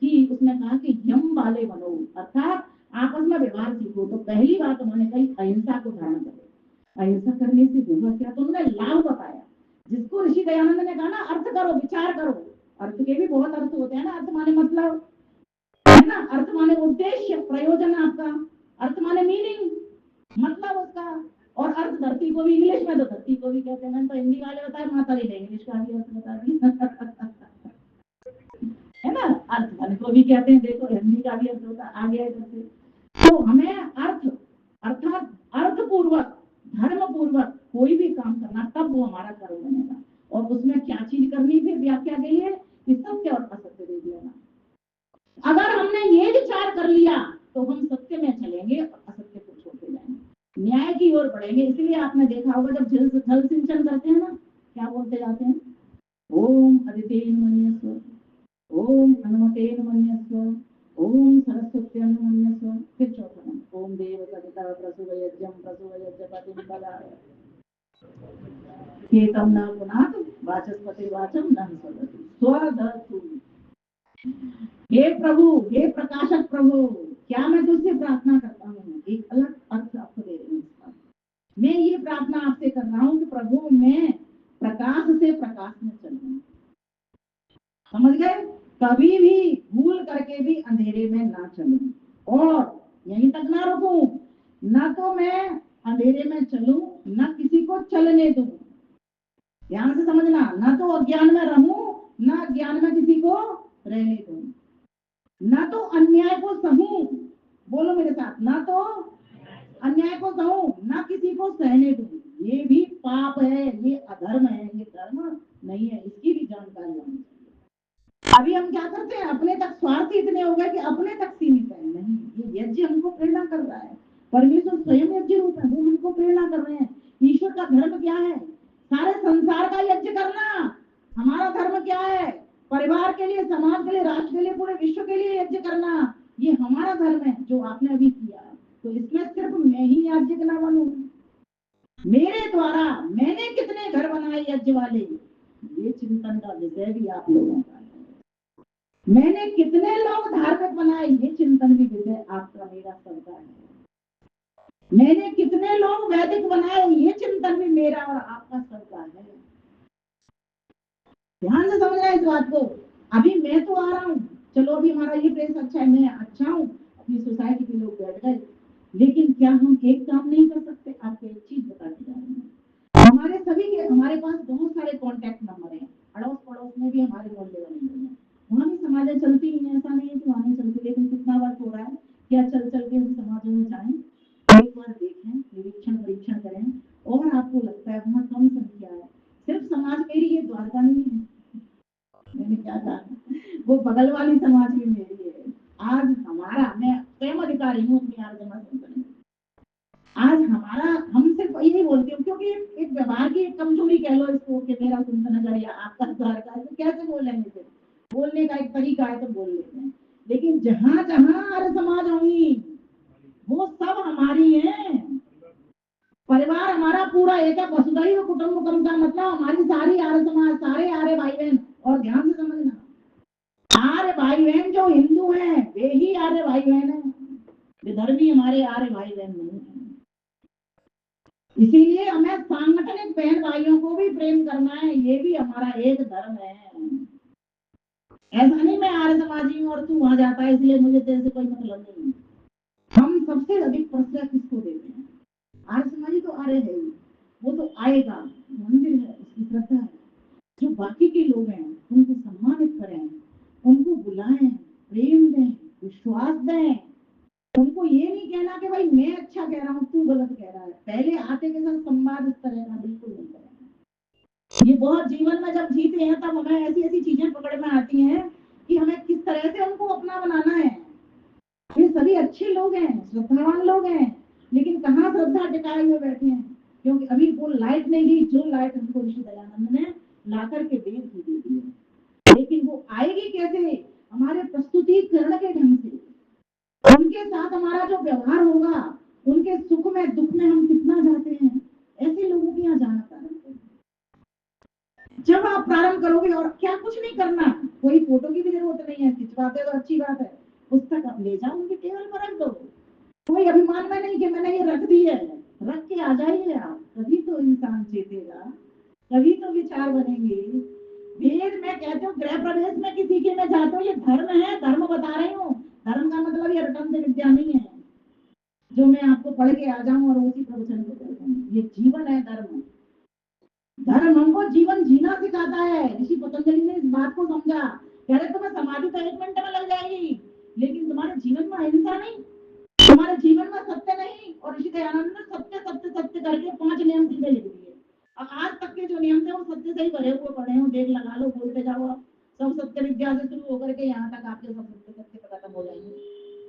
की, उसने कहा कि यम वाले बनो, अर्थात आपस में व्यवहार सीखो। तो पहली बात उन्होंने कही अहिंसा को धारण करो। अहिंसा करने से होगा क्या, तो उन्होंने लाभ बताया, जिसको ऋषि दयानंद ने कहा ना, अर्थ करो, विचार करो। अर्थ के भी बहुत अर्थ होते हैं ना, अर्थ माने मतलब, है ना? अर्थ माने उद्देश्य, प्रयोजन आपका, अर्थ माने मीनिंग, मतलब उसका। और अर्थ धरती को भी, इंग्लिश में तो धरती को भी कहते हैं, मैंने तो हिंदी वाले बताया, माता जी ने इंग्लिश का भी अर्थ बता दी है ना? अर्थ धन को भी कहते हैं, देखो हिंदी का भी अर्थ होता आ गया इधर से। तो हमें अर्थ, अर्थात अर्थ पूर्वक, धर्म पूर्वक कोई भी काम करना, तब वो हमारा कर्म बनेगा। और उसमें क्या चीज करनी, फिर व्याख्या के लिए कि सत्य और असत्य देख लेना। अगर हमने ये विचार कर लिया तो हम सत्य में चलेंगे और असत्य को छोड़ते जाएंगे, न्याय की ओर बढ़ेंगे। इसलिए आपने देखा होगा जब जल सिंचन करते हैं ना, क्या बोलते जाते हैं? ओम हरितेन मन्यस्व, ओम हनुमतेन मन्यस्व, ओम सरस्वत्यन मन्यस्व। फिर चौथा मंत्र, ओम देव सविता प्रसुवयज्ञम प्रसुवयज्ञपतिं बलाय केतम न पुनात वाचस्पति वाचम न सदति स्वधतु। हे प्रभु, हे प्रकाशक प्रभु, क्या मैं तुझसे प्रार्थना करता हूँ, एक अलग अर्थ आपको दे रही हूँ। मैं ये प्रार्थना आपसे कर रहा हूँ कि प्रभु मैं प्रकाश से प्रकाश में चलूं। समझ गए? कभी भी भूल करके भी अंधेरे में ना चलूं, और यहीं तक ना रुकूं, ना तो मैं अंधेरे में चलूं, ना किसी को चलने दूं। ध्यान से समझना, ना तो अज्ञान में रहूं, ना अज्ञान में किसी को रहने दूं, ना तो अन्याय को सहूं, बोलो मेरे साथ, ना तो अन्याय को सहूं, ना किसी को सहने दूं। ये भी पाप है, ये अधर्म है, ये धर्म नहीं है, इसकी भी जानकारी होनी चाहिए। अभी हम क्या करते हैं, अपने तक स्वार्थ इतने हो गए कि अपने तक सीमित है। नहीं, ये यज्ञ हमको प्रेरणा कर रहा है, परमेश्वर स्वयं यज्ञ रूप है, वो हमको प्रेरणा कर रहे हैं। ईश्वर का धर्म क्या है? सारे संसार का यज्ञ करना। हमारा धर्म क्या है? परिवार के लिए, समाज के लिए, राष्ट्र के लिए, पूरे विश्व के लिए यज्ञ करना। ये हमारा धर्म है जो आपने अभी किया। तो इसमें सिर्फ मैं ही यज्ञ ना बनूं, मेरे द्वारा मैंने कितने घर बनाए यज्ञ वाले, ये चिंतन का विषय भी आप लोगों का है। मैंने कितने लोग धार्मिक बनाए, ये चिंतन भी विषय आपका मेरा सबका है। मैंने कितने लोग वैदिक बनाए, ये चिंतन भी मेरा और आपका सबका है। ध्यान से समझना इस बात को। अभी मैं तो आ रहा हूँ, चलो अभी हमारा ये प्लेस अच्छा है, मैं अच्छा हूँ, अपनी सोसाइटी के लोग बैठ गए, लेकिन क्या हम एक काम नहीं कर सकते? आपको एक चीज बताती जा रही हूँ, हमारे सभी के, हमारे पास बहुत सारे कॉन्टैक्ट नंबर हैं, अड़ोस पड़ोस में भी हमारे मोहल्ले बने हुए हैं, वहां भी समाजें चलती हैं, ऐसा नहीं है कि वहां नहीं चलती, लेकिन कितना बार हो रहा है क्या चल चल के हम समाजों में जाएं, एक बार देखें, निरीक्षण परीक्षण करें, और आपको लगता है वहां कम संख्या है। सिर्फ समाज मेरी ये द्वारका नहीं है, मैंने क्या कहा, वो बगल वाली समाज भी मेरी है। आज हमारा, मैं स्वयं अधिकारी हूँ अपनी आर्य समाज संगठन में, आज हमारा, हम सिर्फ यही बोलते हैं, क्योंकि एक व्यवहार की एक कमजोरी कह लो इसको कि मेरा सुंदरनगर या आपका द्वारका है, तो कैसे बोलेंगे? फिर बोलने का एक तरीका है तो बोल लेते हैं, लेकिन जहां जहां आर्य समाज होंगी वो सब हमारी है। परिवार हमारा पूरा एक है, वसुधैव कुटुंबकम का मतलब हमारी सारी आर्य समाज, सारे आर्य भाई बहन। और ध्यान से समझना, आर्य भाई बहन जो हिंदू हैं वे ही आर्य भाई बहन है, विधर्मी हमारे आर्य भाई बहन नहीं है। इसीलिए हमें सांगठनिक बहन भाइयों को भी प्रेम करना है, ये भी हमारा एक धर्म है। ऐसा नहीं मैं आर्य समाजी हूँ और तू वहां जाता है इसलिए मुझे तेरे से कोई मतलब नहीं। हम सबसे अधिक प्रश्रय किसको देते हैं? आर्य समाजी तो आर्य है ही, वो तो आएगा, मंदिर है, उसकी श्रद्धा है। जो बाकी के लोग हैं उनको सम्मानित करें, उनको बुलाएं, प्रेम दें, विश्वास दें। उनको ये नहीं कहना कि भाई मैं अच्छा कह रहा हूँ तू गलत कह रहा है, पहले आते के साथ संवाद इस तरह का बिल्कुल नहीं करें। ये बहुत जीवन में जब जीते हैं तब हमें ऐसी ऐसी चीजें पकड़ में आती हैं कि हमें किस तरह से उनको अपना बनाना है। ये सभी अच्छे लोग हैं, श्रद्धावान लोग हैं, लेकिन कहाँ श्रद्धा टिकाए हुए बैठे हैं, क्योंकि अभी वो लाइट नहीं गई जो लाइट हमको ऋषि दयानंद ने ला करके वेद की दे दी है। लेकिन वो आएगी कैसे? हमारे प्रस्तुतिकरण के ढंग से, उनके साथ हमारा जो व्यवहार होगा, उनके सुख में दुख में हम कितना जाते हैं, ऐसे लोगों के यहाँ जाना प्रारंभ करें। जब आप प्रारंभ करोगे, और क्या कुछ नहीं करना, कोई फोटो की भी जरूरत नहीं है, खिंचवाते तो अच्छी बात है, पुस्तक आप ले जाओ उनकी टेबल पर रख दो, कोई अभिमान में नहीं कि मैंने ये रख दी है, रख के आ जाइए आप, तभी तो इंसान चेतेगा, तभी तो विचार बनेंगे। वेद में कहते हो गृह प्रवेश में किसी के में जाते हो, ये धर्म है, धर्म बता रही हूँ। धर्म का मतलब ये रटन से विद्या नहीं है जो मैं आपको पढ़ के आ जाऊं और उसी प्रवचन को कर दूं। ये जीवन है धर्म। धर्म हमको जीवन जीना सिखाता है। ऋषि पतंजलि ने इस बात को समझा, कह रहे तुम्हें समाधि तो 1 मिनट में लग जाएगी, लेकिन तुम्हारे जीवन में अहिंसा नहीं, तुम्हारे जीवन में सत्य नहीं। और ऋषि दयानंद ने सत्य सत्य सत्य करके 5 नियम सीधे लिख दिए। और आज तक के जो नियम थे वो सत्य से ही भरे हुए पड़े हो, देख लगा लो, बोलते जाओ आप, सब सत्य विद्या से शुरू होकर के यहाँ तक आपके सब सत्य सत्य पे खत्म हो जाएंगे।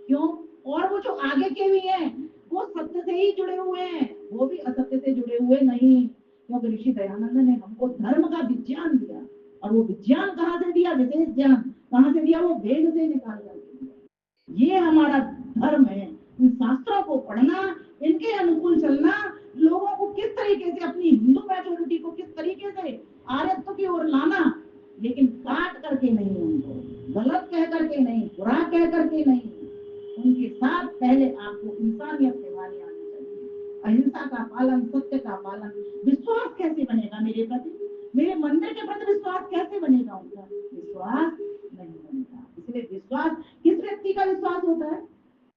क्यों? और वो जो आगे के भी हैं वो सत्य से ही जुड़े हुए हैं, वो भी असत्य से जुड़े हुए नहीं। क्योंकि ऋषि दयानंद ने हमको धर्म का विज्ञान दिया, और वो विज्ञान कहाँ से दिया? विशेष ज्ञान कहाँ से दिया? वो वेद से निकाल करके दिया। ये हमारा धर्म है। इन शास्त्रों को पढ़ना, इनके अनुकूल चलना, लोगों को किस तरीके से अपनी हिंदू मैच्योरिटी को किस तरीके से आर्यत्व की ओर लाना, लेकिन काट करके नहीं, उनको गलत कह करके नहीं, बुरा कह करके नहीं, उनके साथ पहले आपको इंसानियत निभानी आनी चाहिए। अहिंसा का पालन, सत्य का पालन। विश्वास कैसे बनेगा मेरे प्रति? मेरे मंदिर के प्रति विश्वास कैसे बनेगा? उनका विश्वास नहीं बनेगा। इसलिए विश्वास किस व्यक्ति का विश्वास होता है?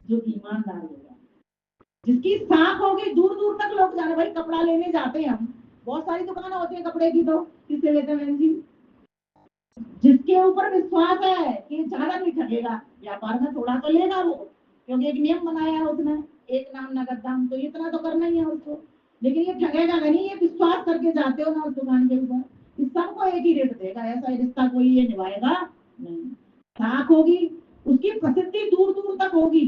जो ईमानदार होगा, जिसकी साख होगी, दूर दूर तक लोग जा रहे। भाई कपड़ा लेने जाते हैं हम, बहुत सारी दुकानें होती है कपड़े की, तो किससे लेते हैं जी? जिसके ऊपर विश्वास है कि ज्यादा नहीं ठगेगा, व्यापार में थोड़ा तो लेगा वो, क्योंकि एक नियम बनाया है उसने, एक नाम नगद दाम, तो इतना तो करना ही है उसको। लेकिन ये ठगेगा नहीं, ये विश्वास करके जाते हो ना उस दुकान के ऊपर, इस सबको एक ही रेट देगा, ऐसा रिश्ता कोई ये निभाएगा नहीं। साख होगी, उसकी प्रसिद्धि दूर दूर तक होगी,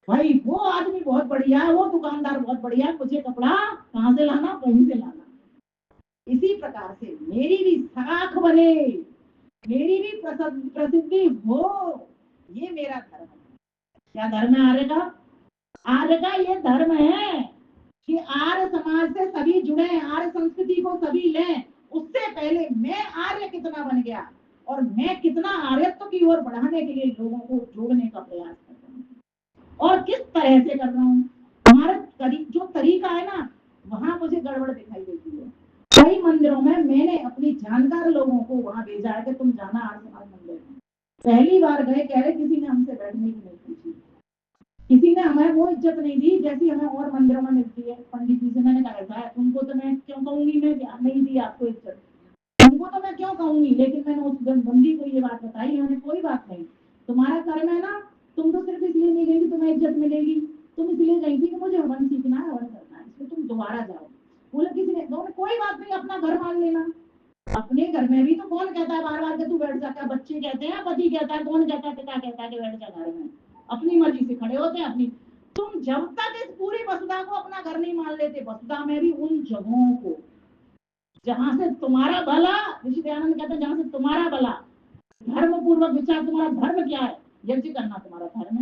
भाई वो आदमी बहुत बढ़िया है, वो दुकानदार बहुत बढ़िया है, मुझे कपड़ा कहाँ से लाना, कहीं से लाना। इसी प्रकार से मेरी भी साख बने, मेरी भी प्रसिद्धि हो, ये मेरा धर्म है। क्या धर्म है आर्य का? आर्य का ये धर्म है कि आर्य समाज से सभी जुड़े, आर्य संस्कृति को सभी लें। उससे पहले मैं आर्य कितना बन गया और मैं कितना आर्यत्व की ओर बढ़ाने के लिए लोगों को जोड़ने का प्रयास कर रहा हूँ और किस तरह से कर रहा हूँ। हमारा जो तरीका है ना, वहां मुझे गड़बड़ दिखाई देती है। कई मंदिरों में मैंने अपनी जानकार लोगों को वहां भेजा है कि तुम जाना आर्य समाज मंदिर में। पहली बार गए, कह रहे किसी ने हमसे बैठने की नहीं पूछी, किसी ने हमें वो इज्जत नहीं दी जैसी हमें और मंदिरों में मिलती है। पंडित जी से मैंने कहा था, उनको तो मैं क्यों कहूंगी, मैं नहीं दी आपको इज्जत, उनको तो मैं क्यों कहूंगी, लेकिन मैंने उस बंदी को ये बात बताई, मैंने कोई बात नहीं, तुम्हारा कर्म है ना, तुम तो सिर्फ इसलिए नहीं गई कि तुम्हें इज्जत मिलेगी, तुम इसलिए गई थी कि मुझे हवन सीखना है, हवन करना है, इसलिए तुम दोबारा जाओ। बोले किसी ने, कोई बात नहीं, अपना घर मान लेना। अपने घर में भी तो कौन कहता है बार बार के तू बैठ जा, बच्चे कहते हैं, पति कहता है, कौन कहता है, पिता कहता है कि बैठ जा घर में, अपनी मर्जी से खड़े होते हैं अपनी। तुम जब तक इस पूरी वसुधा को अपना घर नहीं मान लेते, वसुधा में भी उन जगहों को जहां से तुम्हारा भला, ऋषि दयानंद कहते हैं जहां से तुम्हारा भला, धर्म पूर्वक विचार, तुम्हारा धर्म क्या है, यज्ञ करना तुम्हारा धर्म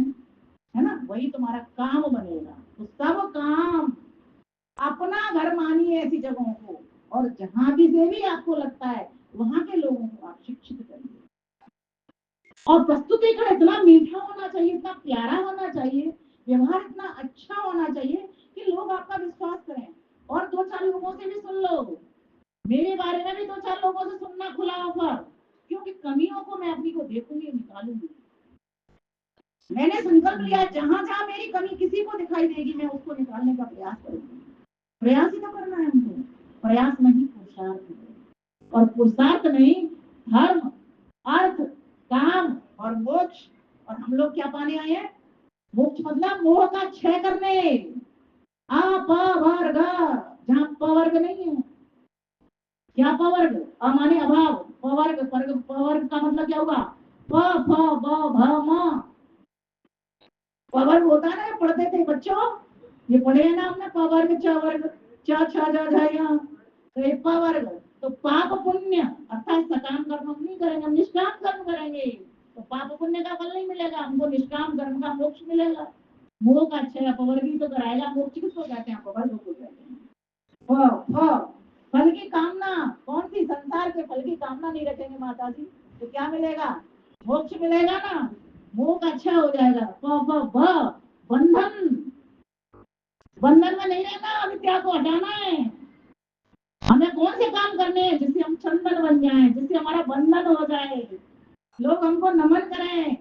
है ना, वही तुम्हारा काम बनेगा। तो सब काम अपना घर मानिए ऐसी जगहों को, और जहां भी से भी आपको लगता है वहां के लोगों को आप शिक्षित करिए। और प्रस्तुतिकरण इतना मीठा होना चाहिए, इतना प्यारा होना चाहिए, व्यवहार इतना अच्छा होना चाहिए कि लोग आपका विश्वास करें। और दो चार लोगों से भी सुन लो, मेरे बारे में भी दो चार लोगों से सुनना खुला ऑफर, क्योंकि कमियों को मैं अपनी को देखूंगी, निकालूंगी। मैंने संकल्प लिया, जहां जहां मेरी कमी किसी को दिखाई देगी मैं उसको निकालने का प्रयास करूंगी। प्रयास ही तो करना है हमको, प्रयास नहीं पुरुषार्थ, और पुरुषार्थ नहीं धर्म, अर्थ, काम और मोक्ष। और हम लोग क्या पाने आए हैं? मोक्ष मतलब मोह का क्षय करने। अपवर्ग, जहां पवर्ग नहीं है। क्या पवर्ग? माने अभाव, पवर्ग, पवर्ग का मतलब क्या होगा? प फ ब भ म। पवर्ग होता है ना, पढ़ते थे बच्चों, ये पढ़े है ना हमने, पवर्ग च वर्ग, च छ ज झ य, तो ये पवर्ग। तो पाप पुण्य अर्थात सकाम कर्म हम नहीं करेंगे, हम निष्काम कर्म करेंगे, तो पाप पुण्य का फल नहीं मिलेगा हमको, निष्काम कर्म का मोक्ष मिलेगा। मोह का क्षय अपवर्ग ही तो कराएगा। मोक्ष किसको कहते हैं? अपवर्ग को कहते हैं। फल की कामना, कौन सी? संसार के फल की कामना नहीं रखेंगे माता जी, तो क्या मिलेगा? मोक्ष मिलेगा ना, मोह का क्षय हो जाएगा। बंधन, बंधन में नहीं रहना, अविद्या को हटाना है। हमें कौन से काम करने हैं? जिससे हम चंदन बन जाए, जिससे हमारा बंधन हो जाए, लोग हमको नमन करें।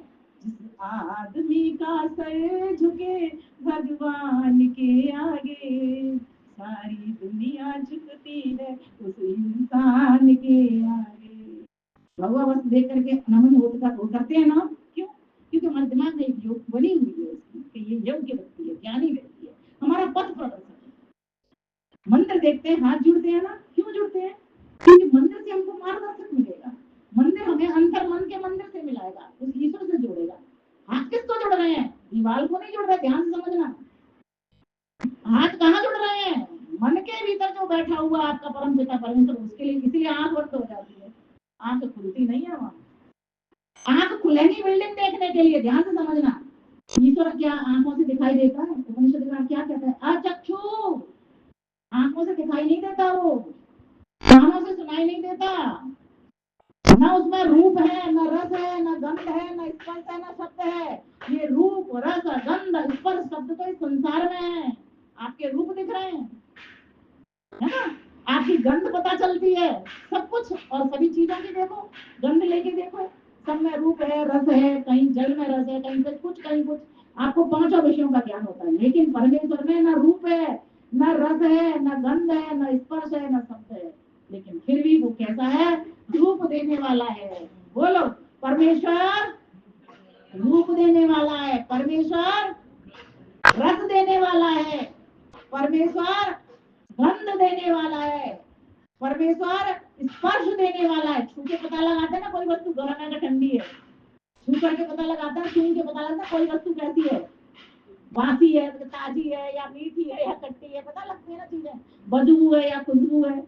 आदमी का सर झुके भगवान के आगे, सारी दुनिया झुकती है उस इंसान के आगे। भगवान बस देख करके नमन होता करते हैं ना, क्यों? क्योंकि हमारे दिमाग में एक योग बनी हुई है उसकी कि ये योग्य व्यक्ति है, ज्ञानी व्यक्ति है, हमारा पथ प्रदर्शक है। मंदिर देखते हैं, हाथ जुड़ते हैं ना, क्यों जुड़ते हैं? क्योंकि मंदिर से हमको मार्गदर्शक मिलेगा, मंदिर हमें अंतर मन के मंदिर से मिलाएगा, उस ईश्वर से जोड़ेगा। हाथ किसको जुड़ रहे हैं? दीवार को नहीं जुड़ रहे, ध्यान से समझना। हाथ कहाँ जुड़ रहे हैं? मन के भीतर जो बैठा हुआ आपका परम पिता परमेश्वर, उसके लिए, इसीलिए आंख बंद हो जाती है, आंख खुलती नहीं है। वहां आंख खुलेगी बिल्डिंग देखने के लिए, ध्यान से समझना। ईश्वर क्या आंखों से दिखाई देता है? उपनिषद में क्या कहता है? अचक्षु, आंखों से दिखाई नहीं देता, वो कानों से सुनाई नहीं देता, न उसमें रूप है, न रस है, न गंध है, न स्पर्श है, न शब्द है। ये रूप, रस, गंध, स्पर्श शब्द तो इस संसार में है। आपके रूप दिख रहे हैं, है ना? आपकी गंध पता चलती है, सब कुछ। और सभी चीजों की देखो, गंध लेके देखो, सब में रूप है, रस है, कहीं जल में रस है, कहीं कुछ, कहीं कुछ। आपको पांचों विषयों का ज्ञान होता है, लेकिन परमेश्वर में न रूप है, न रस है, न गंध है, न स्पर्श है, न शब्द है, लेकिन फिर भी वो कैसा है? रूप देने वाला है। बोलो, परमेश्वर रूप देने वाला है, परमेश्वर रस देने वाला है, परमेश्वर गंध देने वाला है, परमेश्वर स्पर्श देने वाला है। छू के पता लगाते हैं ना कोई वस्तु गर्म है या ठंडी है, छू करके पता लगाता है, छू के पता लगता है कोई वस्तु कैसी है, बासी है, ताजी है या मीठी है या खट्टी है, पता लगती है ना चीजें, बदबू है या खुशबू है,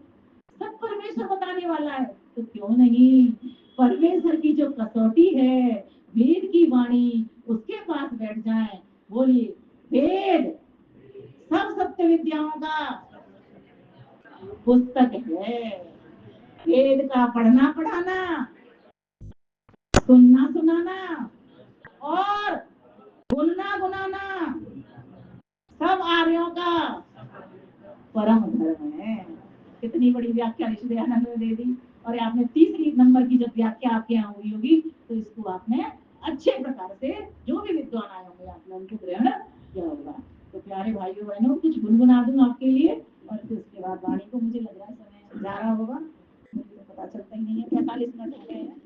सब परमेश्वर बताने वाला है। तो क्यों नहीं परमेश्वर की जो कसौटी है, वेद की वाणी, उसके पास बैठ जाए। बोलिए, वेद सब सत्य विद्याओं का पुस्तक है। वेद का पढ़ना पढ़ाना, सुनना सुनाना और गुनना गुनाना सब आर्यों का परम धर्म है। कितनी बड़ी व्याख्या ऋषि दयानंद ने दे दी। और आपने 30 नंबर की जब व्याख्या आपके यहाँ हुई होगी तो इसको आपने अच्छे प्रकार से, जो भी विद्वान आए होंगे आपने उनको ग्रहण किया होगा। तो प्यारे भाइयों बहनों, कुछ गुनगुना दूं आपके लिए और फिर उसके बाद वाणी को, मुझे लग रहा है समय जा रहा होगा, मुझे तो पता चलता ही नहीं है, 45 मिनट हो गए हैं।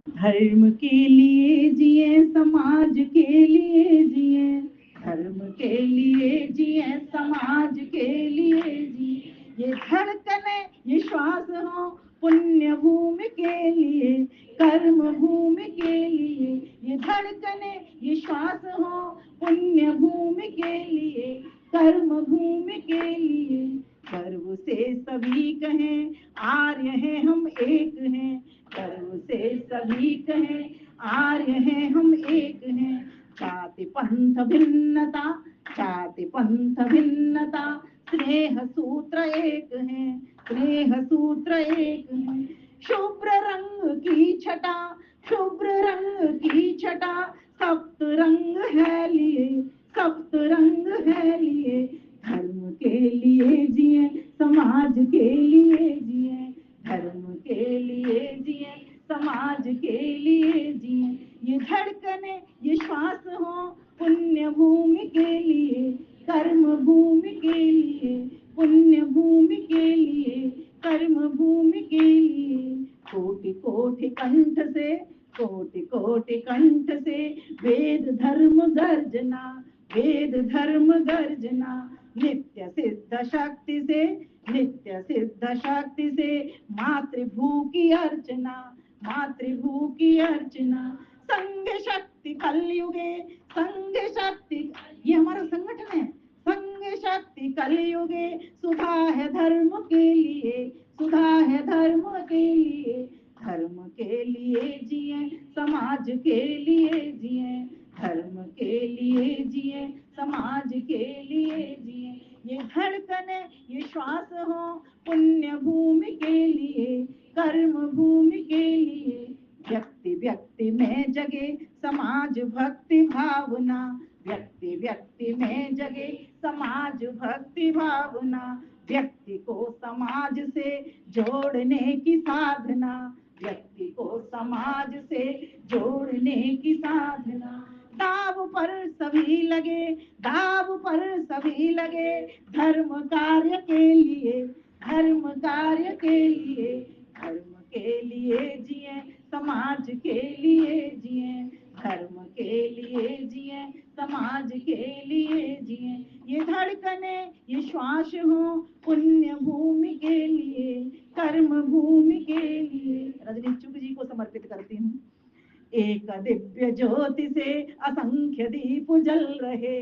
धर्म के लिए जिए, समाज के लिए जिए, धर्म के लिए जिए, समाज के लिए जिए, ये धड़कने ये श्वास हो पुण्य भूमि के लिए, कर्म भूमि के लिए, ये धड़कने ये श्वास हो पुण्य भूमि के लिए, कर्म भूमि के लिए। गर्व से सभी कहें आर्य हैं हम एक हैं, गर्व से सभी कहें आर्य हैं हम एक हैं। जाति पंथ भिन्नता, जाति पंथ भिन्नता, स्नेह सूत्र एक है, स्नेह सूत्र एक है। शुभ्र रंग की छटा, शुभ्र रंग की छटा, सप्त रंग है लिए, सप्त रंग है लिए। धर्म के लिए जिए, समाज के लिए जिए, धर्म के लिए जिए, समाज के लिए जिए, ये धड़कने ये श्वास हो पुण्य भूमि के लिए, कर्म भूमि के लिए, पुण्य भूमि के लिए, कर्म भूमि के लिए। कोटि कोटि कंठ से, कोटि कोटि कंठ से, वेद धर्म गर्जना, वेद धर्म गर्जना, नित्य सिद्ध शक्ति से, नित्य सिद्ध शक्ति से, मातृभू की अर्चना, मातृभू की अर्चना। संघ शक्ति कलयुगे, संघ शक्ति, ये हमारा संगठन है, संघ शक्ति कलयुगे, सुधा है धर्म के लिए, सुधा है धर्म के लिए। धर्म के लिए जिए, समाज के लिए जिए, धर्म के लिए जिए, समाज के लिए जिए, ये धड़कने ये श्वास हो पुण्य भूमि के लिए, कर्म भूमि के लिए। व्यक्ति व्यक्ति में जगे समाज भक्ति भावना, व्यक्ति व्यक्ति में जगे समाज भक्ति भावना, व्यक्ति को समाज से जोड़ने की साधना, व्यक्ति को समाज से जोड़ने की साधना। दाव पर सभी लगे, दाव पर सभी लगे, धर्म कार्य के लिए, धर्म कार्य के लिए, धर्म के लिए जिए, समाज के लिए जिए, धर्म के लिए जिए, समाज के लिए जिए, ये धड़कने ये श्वास हो पुण्य भूमि के लिए, कर्म भूमि के लिए। रजनी चुग जी को समर्पित करती हूँ। एक दिव्य ज्योति से असंख्य दीप जल रहे,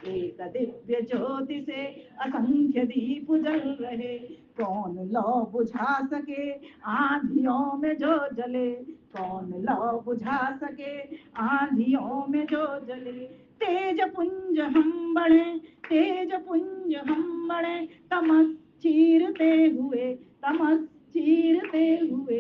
एक दिव्य ज्योति से असंख्य दीप जल रहे, कौन लौ बुझा सके आंधियों में जो जले, कौन लौ बुझा सके आंधियों में जो जले। तेज पुंज हम बढ़े, तेज पुंज हम बढ़े, तमस चीरते हुए, तमस चीरते हुए,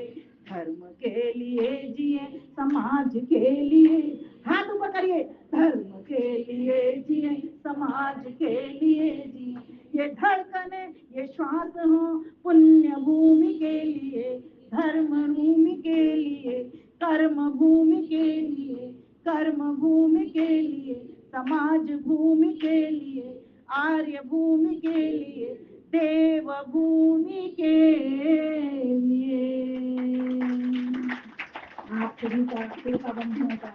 धर्म के लिए जिए, समाज के लिए, हाथ ऊपर करिए, धर्म के लिए जिए, समाज के लिए जिए, ये धड़कने ये श्वास हो पुण्य भूमि के लिए, धर्म भूमि के लिए, कर्म भूमि के लिए, कर्म भूमि के लिए, समाज भूमि के लिए, आर्य भूमि के लिए, देव भूमि के लिए। आप सभी का, श्रोता बंधुओं का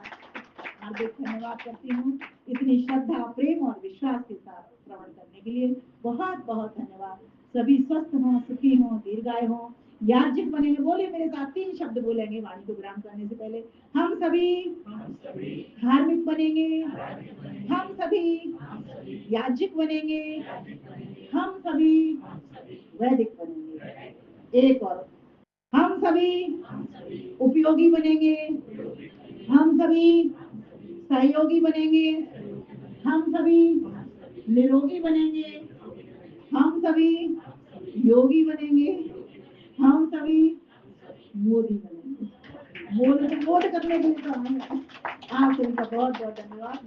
हार्दिक धन्यवाद करती हूँ। इतनी श्रद्धा, प्रेम और विश्वास के साथ श्रवण करने के लिए बहुत बहुत धन्यवाद। सभी स्वस्थ हों, सुखी हों, दीर्घायु हों, याज्ञिक बनेंगे। बोले मेरे साथ 3 शब्द बोलेंगे वाणी को विराम करने से पहले। हम सभी धार्मिक बनेंगे, हम सभी याज्ञिक बनेंगे, हम सभी वैदिक बनेंगे। एक और, हम सभी उपयोगी बनेंगे, हम सभी सहयोगी बनेंगे, हम सभी निरोगी बनेंगे, हम सभी योगी बनेंगे, हम सभी मोदी बनेंगे। मोदी करने के लिए तो हम आप सभी का बहुत बहुत धन्यवाद।